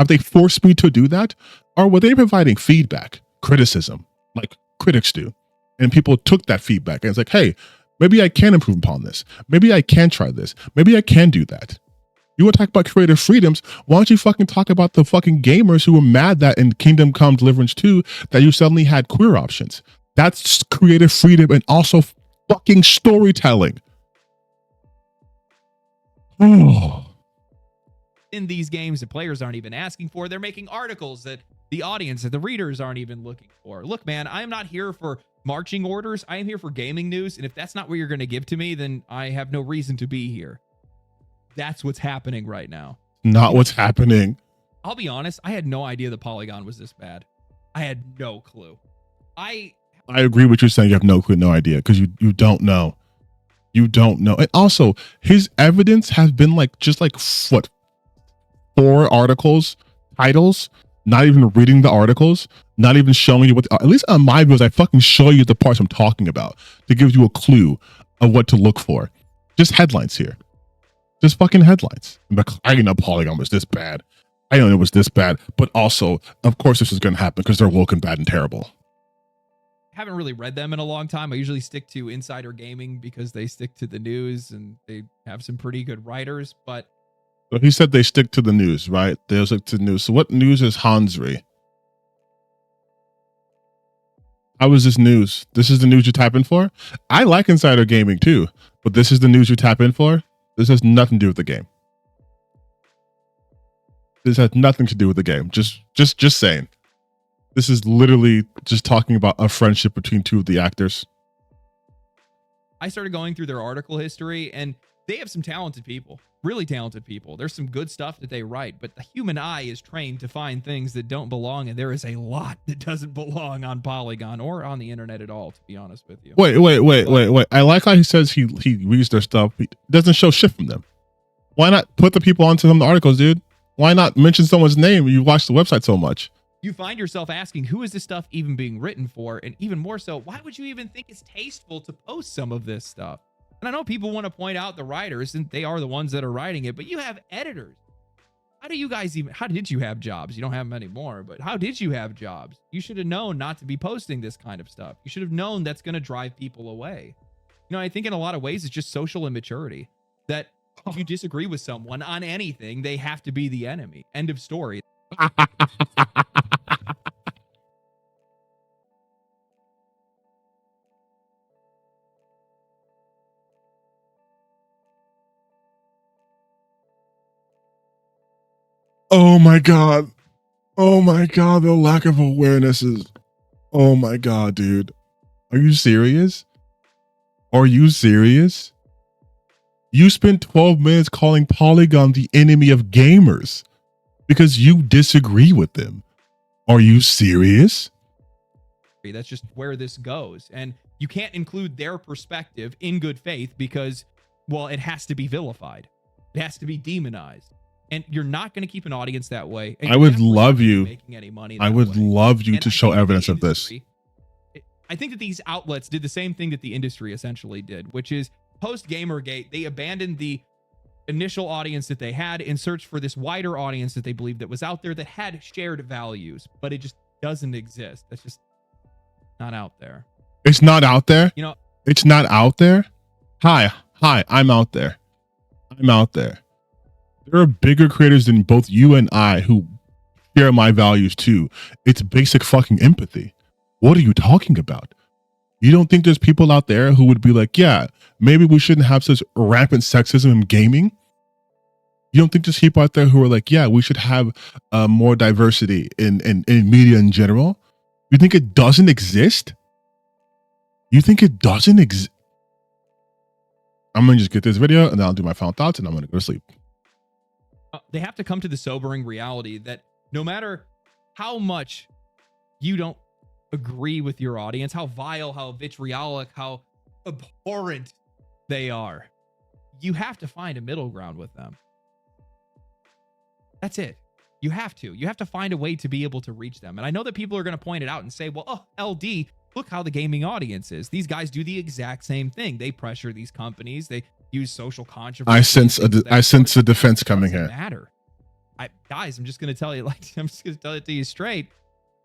Have they forced me to do that? Or were they providing feedback, criticism, like critics do? And people took that feedback and it's like, hey, maybe I can improve upon this. Maybe I can try this. Maybe I can do that. You want to talk about creative freedoms? Why don't you fucking talk about the fucking gamers who were mad that in Kingdom Come Deliverance 2 that you suddenly had queer options? That's creative freedom and also fucking storytelling. Oh. In these games, the players aren't even asking for. They're making articles that the audience and the readers aren't even looking for. Look, man, I am not here for marching orders. I am here for gaming news. And if that's not what you're going to give to me, then I have no reason to be here. That's what's happening right now. Not what's happening. I'll be honest. I had no idea the Polygon was this bad. I had no clue. I agree with you saying you have no clue, no idea, because you don't know. You don't know. And also, his evidence has been like just like what, 4 articles, titles, not even reading the articles, not even showing you what, at least on my videos, I fucking show you the parts I'm talking about to give you a clue of what to look for. Just headlines here. Just fucking headlines. I didn't know Polygon was this bad. I didn't know it was this bad, but also, of course, this is going to happen because they're woke and bad and terrible. haven't really read them in a long time. I usually stick to Insider Gaming because they stick to the news and they have some pretty good writers, but So he said they stick to the news, right? They stick to the news. So what news is Hansri? How is this news? This is the news you tap in for? I like Insider Gaming too, but this is the news you tap in for? This has nothing to do with the game. This has nothing to do with the game. Just saying. This is literally just talking about a friendship between 2 of the actors. I started going through their article history and they have some talented people, really talented people. There's some good stuff that they write, but the human eye is trained to find things that don't belong. And there is a lot that doesn't belong on Polygon or on the internet at all, to be honest with you. Wait. I like how he says he reads their stuff. He doesn't show shit from them. Why not put the people onto some of the articles, dude? Why not mention someone's name? You watch the website so much. You find yourself asking, who is this stuff even being written for? And even more so, why would you even think it's tasteful to post some of this stuff? And I know people want to point out the writers and they are the ones that are writing it, but you have editors. How did you have jobs? You don't have them anymore, but how did you have jobs? You should have known not to be posting this kind of stuff. You should have known that's going to drive people away. You know, I think in a lot of ways, it's just social immaturity that if you disagree with someone on anything, they have to be the enemy. End of story. Oh my god. Oh my god, the lack of awareness is... Oh my god, dude. Are you serious? Are you serious? You spent 12 minutes calling Polygon the enemy of gamers because you disagree with them. Are you serious? That's just where this goes. And you can't include their perspective in good faith because, well, it has to be vilified. It has to be demonized. And you're not going to keep an audience that way. I would love you. Making any money I would love you to show evidence of this. I think that these outlets did the same thing that the industry essentially did, which is post Gamergate, they abandoned the initial audience that they had in search for this wider audience that they believed that was out there that had shared values, but it just doesn't exist. That's just not out there. It's not out there? You know, it's not out there? Hi, I'm out there. I'm out there. There are bigger creators than both you and I who share my values too. It's basic fucking empathy. What are you talking about? You don't think there's people out there who would be like, yeah, maybe we shouldn't have such rampant sexism in gaming? You don't think there's people out there who are like, yeah, we should have more diversity in media in general? You think it doesn't exist? You think it doesn't exist? I'm going to just get this video and then I'll do my final thoughts and I'm going to go to sleep. They have to come to the sobering reality that no matter how much you don't agree with your audience, how vile, how vitriolic, how abhorrent they are, you have to find a middle ground with them. That's it. You have to find a way to be able to reach them. And I know that people are going to point it out and say, well, oh, LD, look how the gaming audience is. These guys do the exact same thing. They pressure these companies. They use social controversy. I sense a defense coming here. Matter. Guys, I'm just going to tell you, I'm just going to tell it to you straight.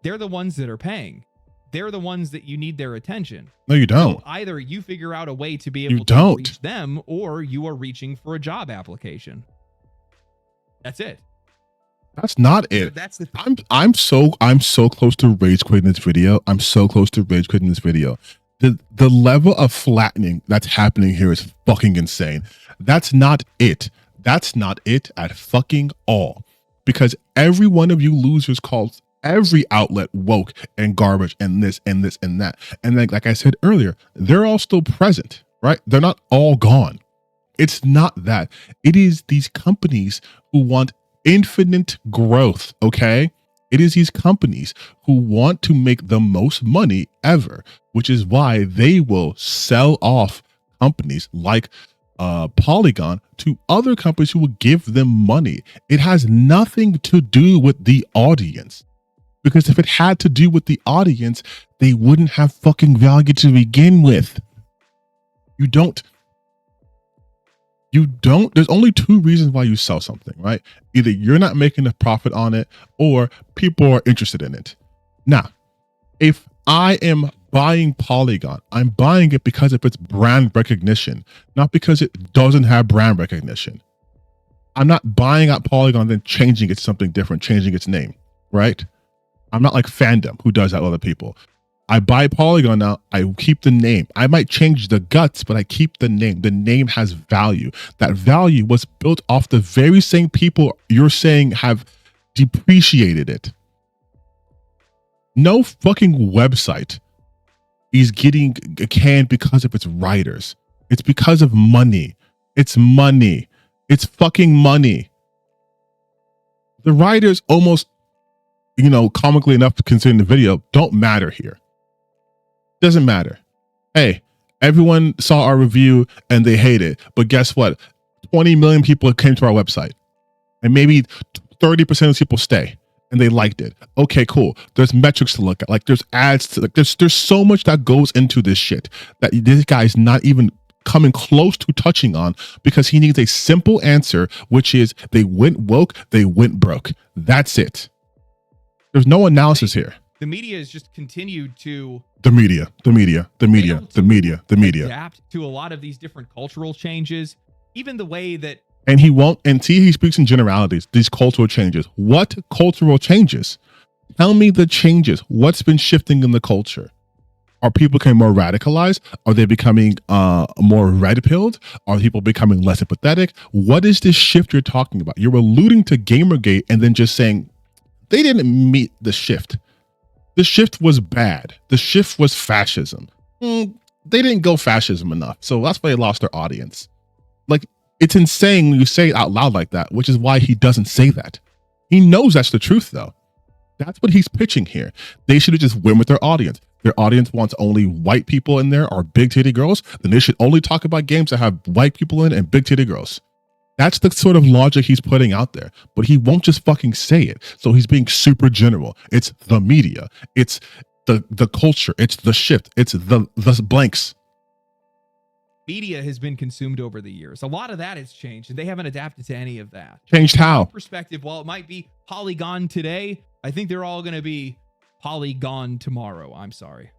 They're the ones that are paying. They're the ones that you need their attention. No, you don't. So either you figure out a way to be able to reach them, or you are reaching for a job application. That's it. That's not it. That's the I'm so close to rage quitting this video. I'm so close to rage quitting this video. The level of flattening that's happening here is fucking insane. That's not it. That's not it at fucking all. Because every one of you losers calls every outlet woke and garbage and this and this and that. And like I said earlier, they're all still present, right? They're not all gone. It's not that. It is these companies who want infinite growth, okay? It is these companies who want to make the most money ever, which is why they will sell off companies like Polygon to other companies who will give them money. It has nothing to do with the audience. Because if it had to do with the audience, they wouldn't have fucking value to begin with. You don't. There's only two reasons why you sell something, right? Either you're not making a profit on it or people are interested in it. Now, if I am buying Polygon, I'm buying it because of its brand recognition, not because it doesn't have brand recognition. I'm not buying out Polygon, then changing it to something different, changing its name, right? I'm not like Fandom, who does that with other people. I buy Polygon now, I keep the name. I might change the guts, but I keep the name. The name has value. That value was built off the very same people you're saying have depreciated it. No fucking website is getting canned because of its writers. It's because of money. It's money. It's fucking money. The writers almost, comically enough, considering the video, don't matter here. Doesn't matter. Hey, everyone saw our review and they hate it. But guess what? 20 million people came to our website. And maybe 30% of those people stay. And they liked it. Okay, cool. There's metrics to look at. Like there's ads to like there's so much that goes into this shit that this guy's not even coming close to touching on because he needs a simple answer, which is they went woke, they went broke. That's it. There's no analysis here. The media has just continued to the media adapt to a lot of these different cultural changes, even the way that. And he won't, and he speaks in generalities, these cultural changes. What cultural changes? Tell me the changes. What's been shifting in the culture? Are people becoming more radicalized? Are they becoming more red-pilled? Are people becoming less empathetic? What is this shift you're talking about? You're alluding to Gamergate and then just saying they didn't meet the shift. The shift was bad. The shift was fascism. They didn't go fascism enough. So that's why they lost their audience. Like, it's insane when you say it out loud like that, which is why he doesn't say that. He knows that's the truth, though. That's what he's pitching here. They should have just went with their audience. Their audience wants only white people in there or big titty girls. Then they should only talk about games that have white people in and big titty girls. That's the sort of logic he's putting out there, but he won't just fucking say it. So he's being super general. It's the media. It's the culture. It's the shift. It's the blanks. Media has been consumed over the years. A lot of that has changed, and they haven't adapted to any of that. Changed how? Perspective, while it might be Polygon today, I think they're all going to be Polygon tomorrow. I'm sorry.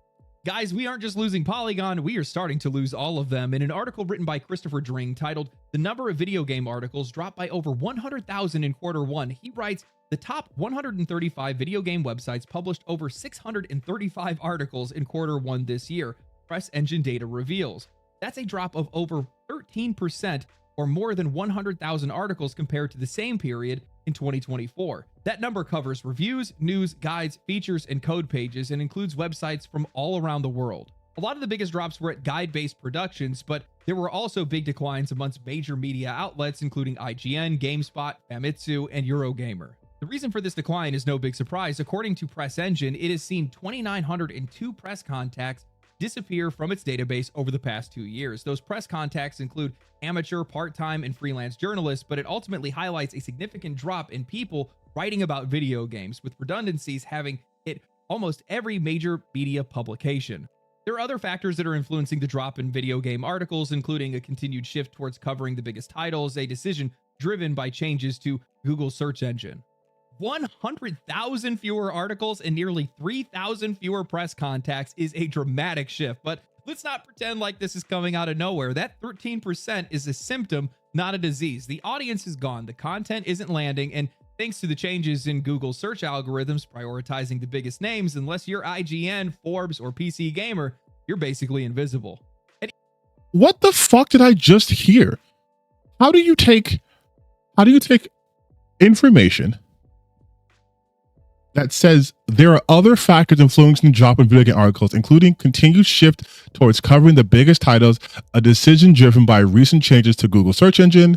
Guys, we aren't just losing Polygon, we are starting to lose all of them. In an article written by Christopher Dring titled "The Number of Video Game Articles Dropped by Over 100,000 in Q1, he writes, the top 135 video game websites published over 635 articles in Q1 this year, Press Engine data reveals. That's a drop of over 13%, or more than 100,000 articles compared to the same period in 2024. That number covers reviews, news, guides, features, and code pages, and includes websites from all around the world. A lot of the biggest drops were at guide-based productions, but there were also big declines amongst major media outlets, including IGN, GameSpot, Famitsu, and Eurogamer. The reason for this decline is no big surprise. According to Press Engine, it has seen 2,902 press contacts disappear from its database over the past 2 years. Those press contacts include amateur, part-time, and freelance journalists, but it ultimately highlights a significant drop in people writing about video games, with redundancies having hit almost every major media publication. There are other factors that are influencing the drop in video game articles, including a continued shift towards covering the biggest titles, a decision driven by changes to Google's search engine. 100,000 fewer articles and nearly 3,000 fewer press contacts is a dramatic shift, but let's not pretend like this is coming out of nowhere. That 13% is a symptom, not a disease. The audience is gone. The content isn't landing. And thanks to the changes in Google search algorithms prioritizing the biggest names, unless you're IGN, Forbes, or PC Gamer, you're basically invisible. What the fuck did I just hear? How do you take information that says there are other factors influencing the drop in video game articles, including continued shift towards covering the biggest titles, a decision driven by recent changes to Google search engine,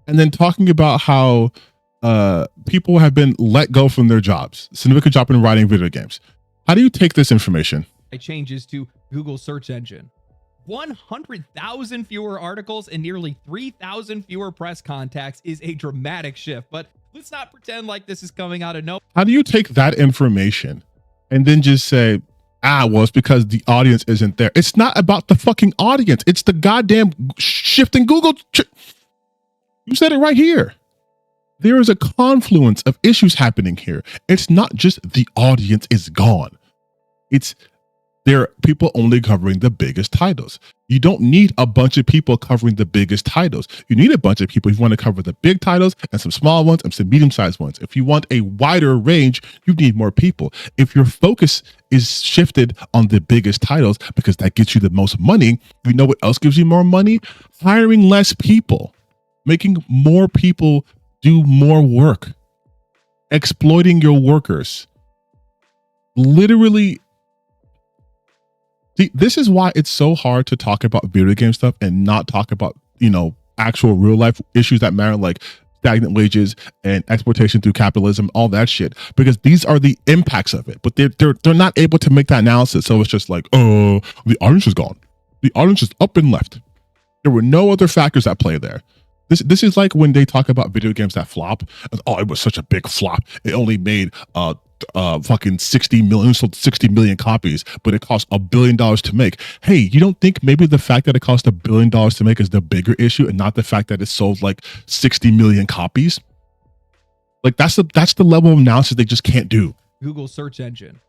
and then talking about how people have been let go from their jobs, significant drop in writing video games. How do you take this information? Changes to Google search engine. 100,000 fewer articles and nearly 3,000 fewer press contacts is a dramatic shift, but let's not pretend like this is coming out of nowhere. How do you take that information and then just say, well, it's because the audience isn't there? It's not about the fucking audience. It's the goddamn shift in Google. You said it right here. There is a confluence of issues happening here. It's not just the audience is gone. It's there are people only covering the biggest titles. You don't need a bunch of people covering the biggest titles. You need a bunch of people if you want to cover the big titles and some small ones and some medium-sized ones. If you want a wider range, you need more people. If your focus is shifted on the biggest titles because that gets you the most money, you know what else gives you more money? Hiring less people, making more people do more work, exploiting your workers. Literally. See, this is why it's so hard to talk about video game stuff and not talk about, actual real life issues that matter, like stagnant wages and exploitation through capitalism, all that shit, because these are the impacts of it. But they're not able to make that analysis. So it's just like, oh, the audience is gone. The audience is up and left. There were no other factors at play there. This is like when they talk about video games that flop. Oh, it was such a big flop. It only made fucking 60 million, sold 60 million copies, but it cost $1 billion to make. Hey, you don't think maybe the fact that it cost $1 billion to make is the bigger issue and not the fact that it sold like 60 million copies? Like that's the level of analysis they just can't do. Google search engine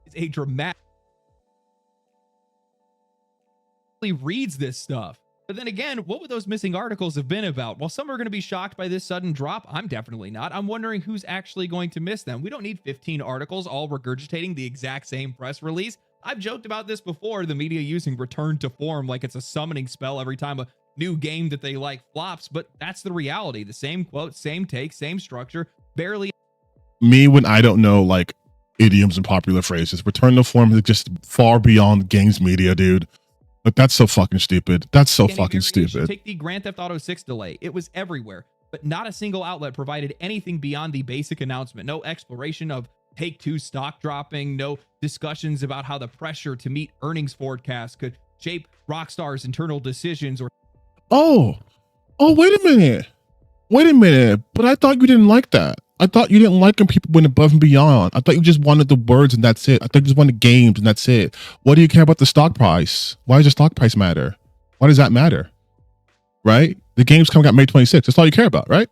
is a dramatic reads this stuff. But then again, what would those missing articles have been about? While some are going to be shocked by this sudden drop, I'm definitely not. I'm wondering who's actually going to miss them. We don't need 15 articles all regurgitating the exact same press release. I've joked about this before, the media using return to form like it's a summoning spell every time a new game that they like flops, but that's the reality. The same quote, same take, same structure, barely. Me, when I don't know like idioms and popular phrases, return to form is just far beyond games media, dude. Like, that's so fucking stupid. That's so fucking stupid. Take the Grand Theft Auto 6 delay. It was everywhere, but not a single outlet provided anything beyond the basic announcement. No exploration of Take-Two stock dropping, no discussions about how the pressure to meet earnings forecasts could shape Rockstar's internal decisions or... Oh, wait a minute. But I thought you didn't like that. I thought you didn't like when people went above and beyond. I thought you just wanted the words and that's it. I thought you just wanted games and that's it. What do you care about the stock price? Why does the stock price matter? Why does that matter? Right? The game's coming out May 26th. That's all you care about, right?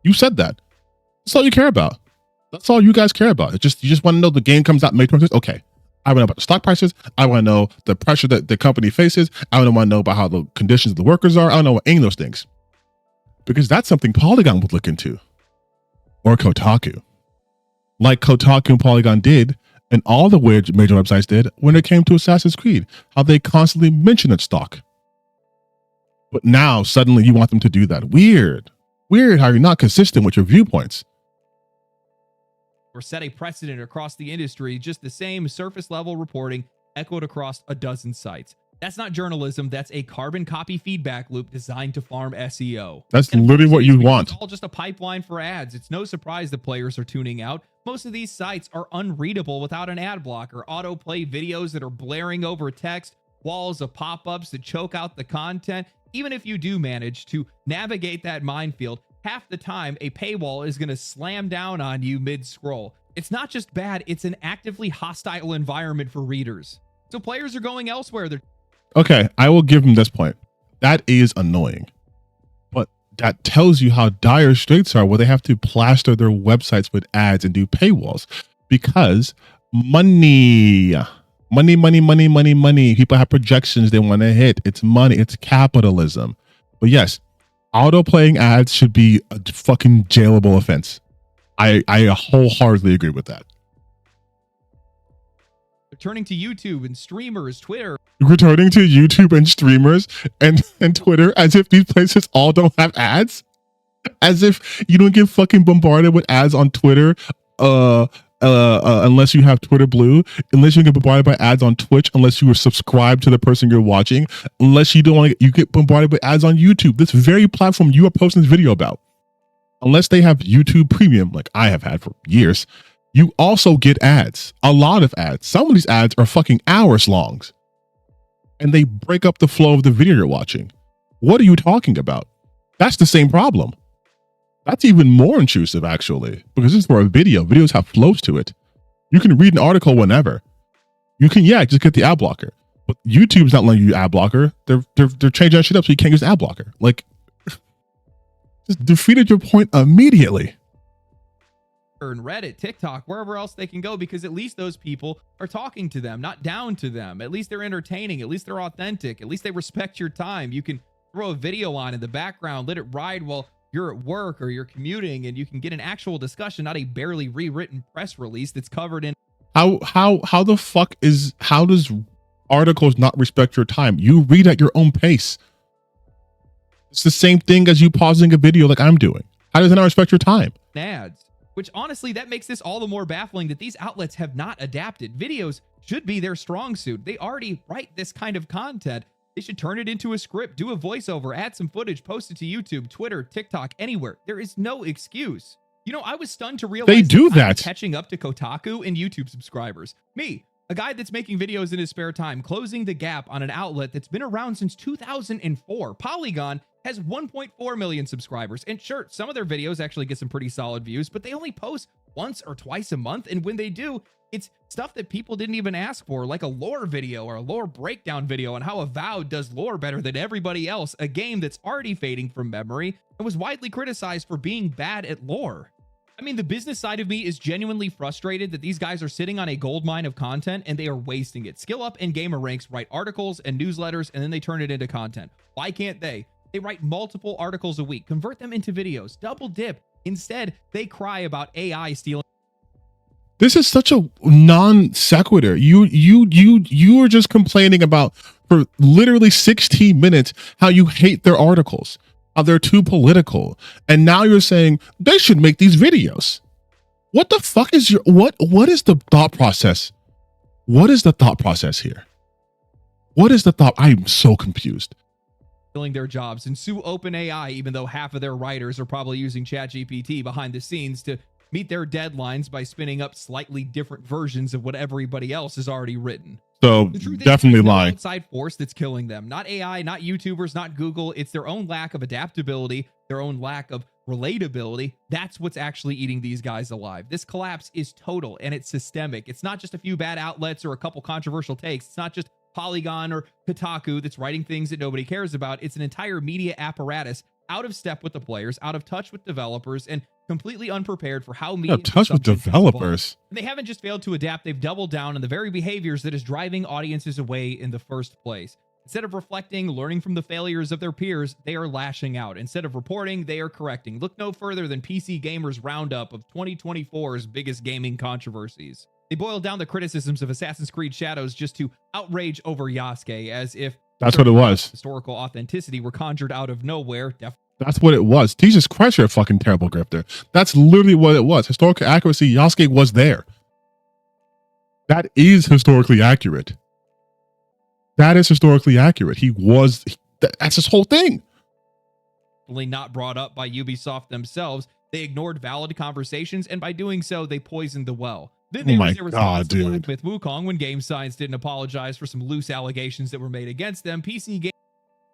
You said that. That's all you care about. That's all you guys care about. You just want to know the game comes out May 26th. Okay. I want to know about the stock prices. I want to know the pressure that the company faces. I want to know about how the conditions of the workers are. I don't know any of those things. Because that's something Polygon would look into. Or Kotaku. Like Kotaku and Polygon did, and all the major websites did when it came to Assassin's Creed. How they constantly mention its stock. But now, suddenly, you want them to do that. Weird how you're not consistent with your viewpoints. Or set a precedent across the industry, just the same surface level reporting echoed across a dozen sites. That's not journalism. That's a carbon copy feedback loop designed to farm SEO. That's literally what you want. It's all just a pipeline for ads. It's no surprise that players are tuning out. Most of these sites are unreadable without an ad blocker, autoplay videos that are blaring over text, walls of pop-ups that choke out the content. Even if you do manage to navigate that minefield, half the time a paywall is going to slam down on you mid-scroll. It's not just bad, it's an actively hostile environment for readers. So players are going elsewhere. Okay, I will give him this point. That is annoying. But that tells you how dire straits are where they have to plaster their websites with ads and do paywalls. Because money. Money, money, money, money, money. People have projections they want to hit. It's money. It's capitalism. But yes, auto playing ads should be a fucking jailable offense. I wholeheartedly agree with that. Turning to YouTube and streamers, Twitter. Returning to YouTube and streamers and Twitter as if these places all don't have ads? As if you don't get fucking bombarded with ads on Twitter unless you have Twitter Blue, unless you get bombarded by ads on Twitch, unless you are subscribed to the person you're watching, unless you don't want to, you get bombarded with ads on YouTube, this very platform you are posting this video about. Unless they have YouTube Premium, like I have had for years, you also get ads, a lot of ads. Some of these ads are fucking hours long and they break up the flow of the video you're watching. What are you talking about? That's the same problem. That's even more intrusive, actually, because this is for a video. Videos have flows to it. You can read an article whenever. You can, yeah, just get the ad blocker. But YouTube's not letting you ad blocker. They're changing that shit up so you can't use ad blocker. Like, just defeated your point immediately. And Reddit, TikTok, wherever else they can go, because at least those people are talking to them, not down to them. At least they're entertaining. At least they're authentic. At least they respect your time. You can throw a video on in the background, let it ride while you're at work or you're commuting, and you can get an actual discussion, not a barely rewritten press release that's covered in. How the fuck is, how does articles not respect your time? You read at your own pace. It's the same thing as you pausing a video like I'm doing. How does it not respect your time? Ads, which honestly, that makes this all the more baffling that these outlets have not adapted. Videos should be their strong suit. They already write this kind of content. They should turn it into a script, do a voiceover, add some footage, post it to YouTube, Twitter, TikTok, anywhere. There is no excuse. You know, I was stunned to realize they do that. Catching up to Kotaku and YouTube subscribers. Me, a guy that's making videos in his spare time, closing the gap on an outlet that's been around since 2004. Polygon has 1.4 million subscribers. And sure, some of their videos actually get some pretty solid views, but they only post once or twice a month. And when they do, it's stuff that people didn't even ask for, like a lore video or a lore breakdown video on how Avowed does lore better than everybody else, a game that's already fading from memory and was widely criticized for being bad at lore. I mean, the business side of me is genuinely frustrated that these guys are sitting on a goldmine of content and they are wasting it. Skill Up and Gamer Ranks write articles and newsletters and then they turn it into content. Why can't they? They write multiple articles a week, convert them into videos, double dip. Instead, they cry about AI stealing. This is such a non sequitur. You were just complaining about for literally 16 minutes how you hate their articles, how they're too political, and now you're saying they should make these videos. What the fuck is your what is the thought process? What is the thought process here? What is the thought? I'm so confused. Their jobs and sue OpenAI, even though half of their writers are probably using ChatGPT behind the scenes to meet their deadlines by spinning up slightly different versions of what everybody else has already written. So definitely lying. Outside force that's killing them. Not AI, not YouTubers, not Google. It's their own lack of adaptability, their own lack of relatability. That's what's actually eating these guys alive. This collapse is total and it's systemic. It's not just a few bad outlets or a couple controversial takes. It's not just Polygon or Kotaku that's writing things that nobody cares about. It's an entire media apparatus out of step with the players, out of touch with developers, and completely unprepared for how media touch with developers. And they haven't just failed to adapt, they've doubled down on the very behaviors that is driving audiences away in the first place. Instead of reflecting, learning from the failures of their peers, they are lashing out. Instead of reporting, they are correcting. Look no further than PC Gamer's roundup of 2024's biggest gaming controversies. They boiled down the criticisms of Assassin's Creed Shadows just to outrage over Yasuke, as if that's what it was. Historical authenticity were conjured out of nowhere. That's what it was. Jesus Christ, you're a fucking terrible grifter. That's literally what it was. Historical accuracy, Yasuke was there. That is historically accurate. That is historically accurate. He was, that's his whole thing. Not brought up by Ubisoft themselves. They ignored valid conversations, and by doing so, they poisoned the well. Then there was their response to Black Myth Wukong when Game Science didn't apologize for some loose allegations that were made against them. PC Game.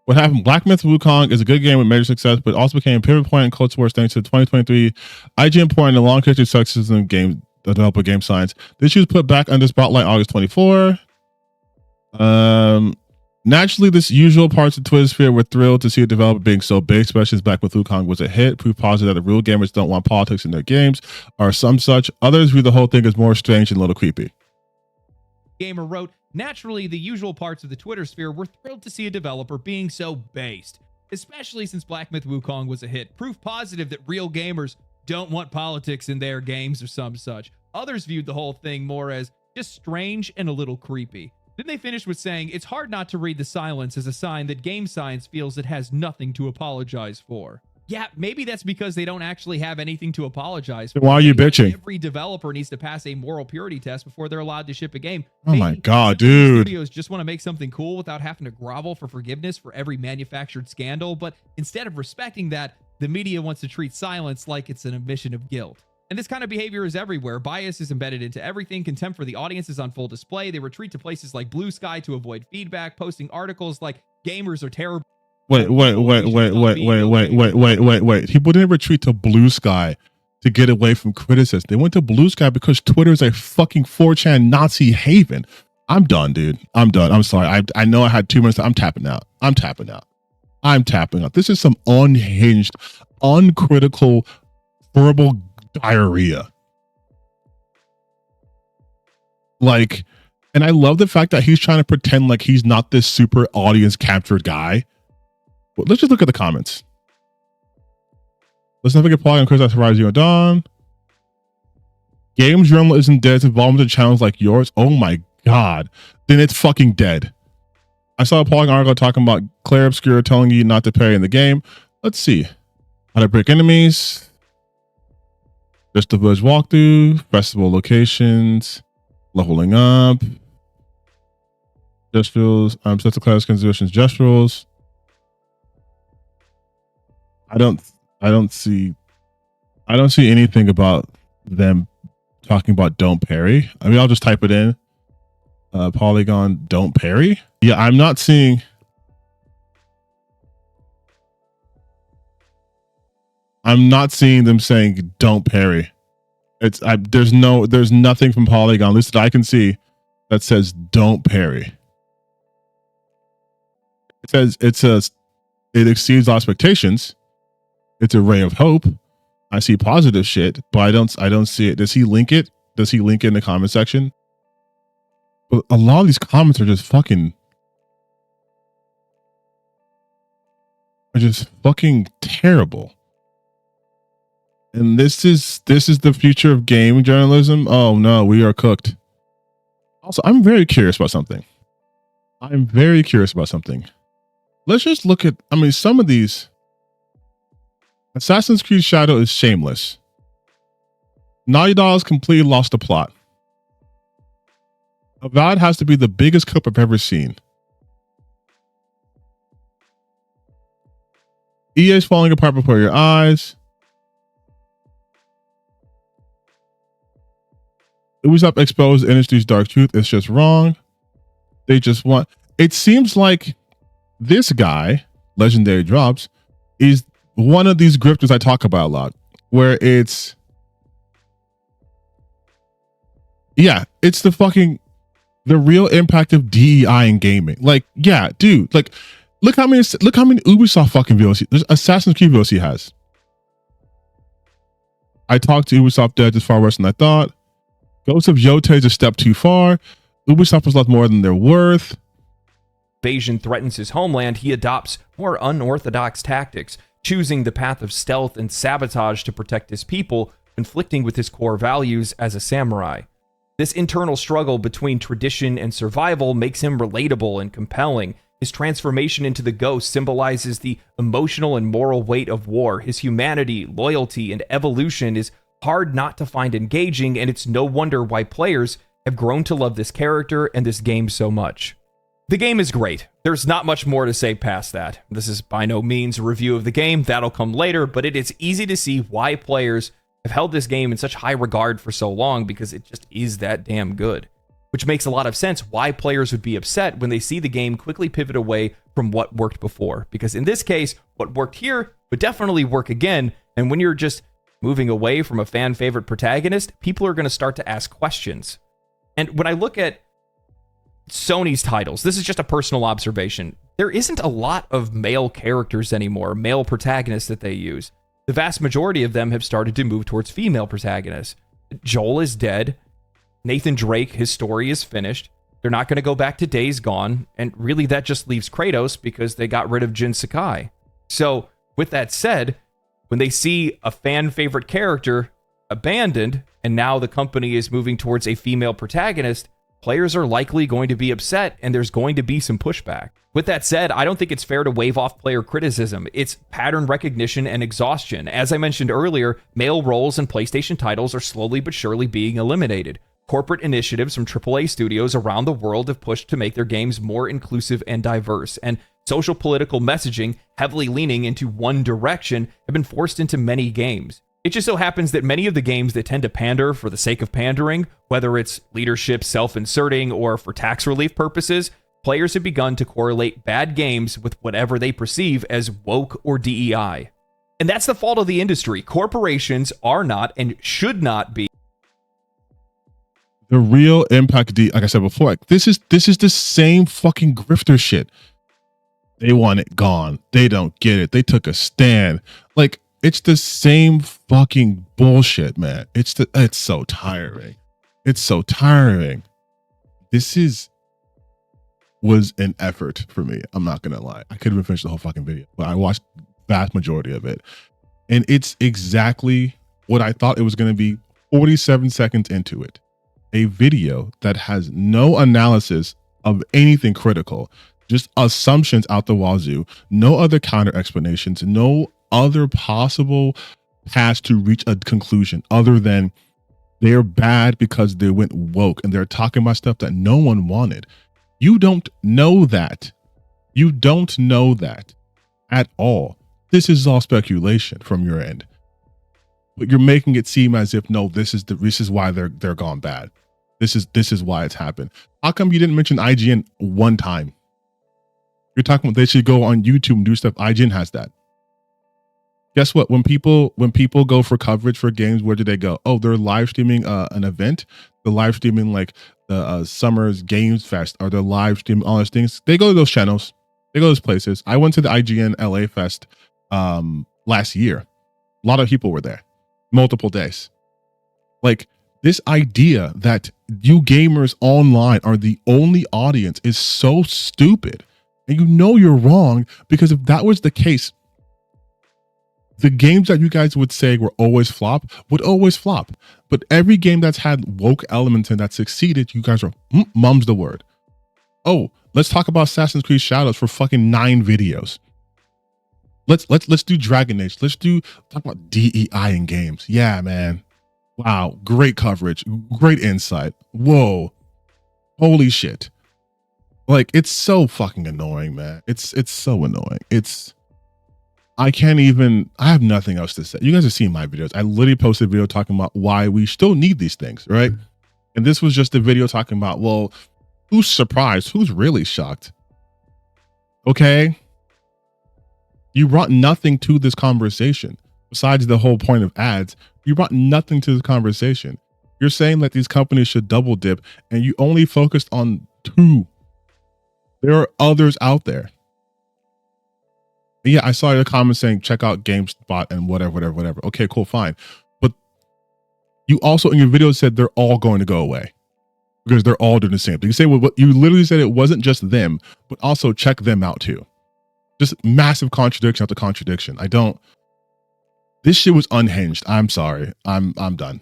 What happened? Black Myth Wukong is a good game with major success, but also became a pivot point in Code Wars thanks to the 2023 IGN point in the long history of success in game developer Game Science. This issue was put back under spotlight August 24. Naturally, this usual parts of Twitter sphere were thrilled to see a developer being so big, especially as Black Myth Wukong was a hit. Proof positive that the real gamers don't want politics in their games, or some such. Others view the whole thing as more strange and a little creepy. Gamer wrote, naturally, the usual parts of the Twitter sphere were thrilled to see a developer being so based, especially since Black Myth Wukong was a hit. Proof positive that real gamers don't want politics in their games or some such. Others viewed the whole thing more as just strange and a little creepy. Then they finished with saying, it's hard not to read the silence as a sign that game science feels it has nothing to apologize for. Yeah, maybe that's because they don't actually have anything to apologize for. Why are you bitching? Every developer needs to pass a moral purity test before they're allowed to ship a game. Oh Maybe my God, dude. Studios just want to make something cool without having to grovel for forgiveness for every manufactured scandal, but instead of respecting that, the media wants to treat silence like it's an admission of guilt. And this kind of behavior is everywhere. Bias is embedded into everything. Contempt for the audience is on full display. They retreat to places like Blue Sky to avoid feedback, posting articles like gamers are terrible. Wait. People didn't retreat to Blue Sky to get away from criticism. They went to Blue Sky because Twitter is a fucking 4chan Nazi haven. I'm done, dude. I'm done. I'm sorry. I know I had 2 minutes. I'm tapping out. This is some unhinged, uncritical, verbal diarrhea. Like, and I love the fact that he's trying to pretend like he's not this super audience captured guy. But let's just look at the comments. Let's never get Polygon criticize Horizon Dawn. Game journalism dead involvement in channels like yours. Oh my God. Then it's fucking dead. I saw a Polygon article talking about Claire Obscure telling you not to parry in the game. Let's see. How to break enemies. Just the village walkthrough. Festival locations. Leveling up. Gesturals. Sets of class conditions. Gesturals. I don't see anything about them talking about don't parry. I mean, I'll just type it in. Polygon don't parry. Yeah, I'm not seeing them saying don't parry. There's nothing from Polygon, at least that I can see, that says don't parry. It says it exceeds all expectations. It's a ray of hope. I see positive shit, but I don't see it. Does he link it? Does he link it in the comment section? But a lot of these comments are just fucking terrible. And this is the future of game journalism. Oh no, we are cooked. Also, I'm very curious about something. Let's just look at, some of these. Assassin's Creed Shadow is shameless. Naughty Dog's completely lost the plot. Avowed has to be the biggest clip I've ever seen. EA's falling apart before your eyes. Ubisoft exposed the industry's dark truth. It's just wrong. They just want... It seems like this guy, Legendary Drops, is one of these grifters I talk about a lot, where it's the real impact of DEI in gaming. Like, yeah, dude, like, look how many Ubisoft fucking videos there's Assassin's Creed videos he has. I talked to Ubisoft devs far worse than I thought. Ghost of Yotei is a step too far. Ubisoft was left more than they're worth. Invasion threatens his homeland, he adopts more unorthodox tactics, choosing the path of stealth and sabotage to protect his people, conflicting with his core values as a samurai. This internal struggle between tradition and survival makes him relatable and compelling. His transformation into the Ghost symbolizes the emotional and moral weight of war. His humanity, loyalty, and evolution is hard not to find engaging, and it's no wonder why players have grown to love this character and this game so much. The game is great. There's not much more to say past that. This is by no means a review of the game, that'll come later, but it is easy to see why players have held this game in such high regard for so long, because it just is that damn good. Which makes a lot of sense why players would be upset when they see the game quickly pivot away from what worked before. Because in this case, what worked here would definitely work again, and when you're just moving away from a fan favorite protagonist, people are going to start to ask questions. And when I look at Sony's titles, this is just a personal observation, there isn't a lot of male characters anymore, male protagonists that they use. The vast majority of them have started to move towards female protagonists. Joel is dead. Nathan Drake, his story is finished. They're not going to go back to Days Gone, and really that just leaves Kratos because they got rid of Jin Sakai. So, with that said, when they see a fan favorite character abandoned, and now the company is moving towards a female protagonist, players are likely going to be upset, and there's going to be some pushback. With that said, I don't think it's fair to wave off player criticism. It's pattern recognition and exhaustion. As I mentioned earlier, male roles in PlayStation titles are slowly but surely being eliminated. Corporate initiatives from AAA studios around the world have pushed to make their games more inclusive and diverse, and social political messaging, heavily leaning into one direction, have been forced into many games. It just so happens that many of the games that tend to pander for the sake of pandering, whether it's leadership self-inserting or for tax relief purposes, players have begun to correlate bad games with whatever they perceive as woke or DEI. And that's the fault of the industry. Corporations are not and should not be. The real impact, like I said before, like this is the same fucking grifter shit. They want it gone. They don't get it. They took a stand. Like, it's the same fucking bullshit, man. It's so tiring. It's so tiring. This was an effort for me. I'm not gonna lie. I couldn't even finish the whole fucking video, but I watched vast majority of it. And it's exactly what I thought it was gonna be 47 seconds into it. A video that has no analysis of anything critical, just assumptions out the wazoo, no other counter explanations, no other possible paths to reach a conclusion other than they're bad because they went woke and they're talking about stuff that no one wanted. You don't know that. You don't know that at all. This is all speculation from your end. But you're making it seem as if, no, this is why they're gone bad. This is why it's happened. How come you didn't mention IGN one time? You're talking about they should go on YouTube and do stuff. IGN has that. Guess what? When people go for coverage for games, where do they go? Oh, they're live streaming an event. They're live streaming like the Summer's Games Fest, or they're live streaming all those things. They go to those channels. They go to those places. I went to the IGN LA Fest last year. A lot of people were there, multiple days. Like, this idea that you gamers online are the only audience is so stupid. And you know you're wrong, because if that was the case, the games that you guys would say were always flop would always flop. But every game that's had woke elements and that succeeded, you guys are mum's the word. Oh, let's talk about Assassin's Creed Shadows for fucking 9 videos. Let's do Dragon Age. Talk about DEI in games. Yeah, man. Wow, great coverage, great insight. Whoa, holy shit! Like, it's so fucking annoying, man. It's so annoying. I have nothing else to say. You guys have seen my videos. I literally posted a video talking about why we still need these things, right? And this was just a video talking about, well, who's surprised? Who's really shocked? Okay. You brought nothing to this conversation besides the whole point of ads. You brought nothing to the conversation. You're saying that these companies should double dip, and you only focused on 2. There are others out there. Yeah, I saw your comments saying check out GameSpot and whatever. Okay, cool, fine. But you also in your video said they're all going to go away because they're all doing the same thing. You say, well, you literally said it wasn't just them, but also check them out too. Just massive contradiction after contradiction. This shit was unhinged. I'm sorry. I'm done.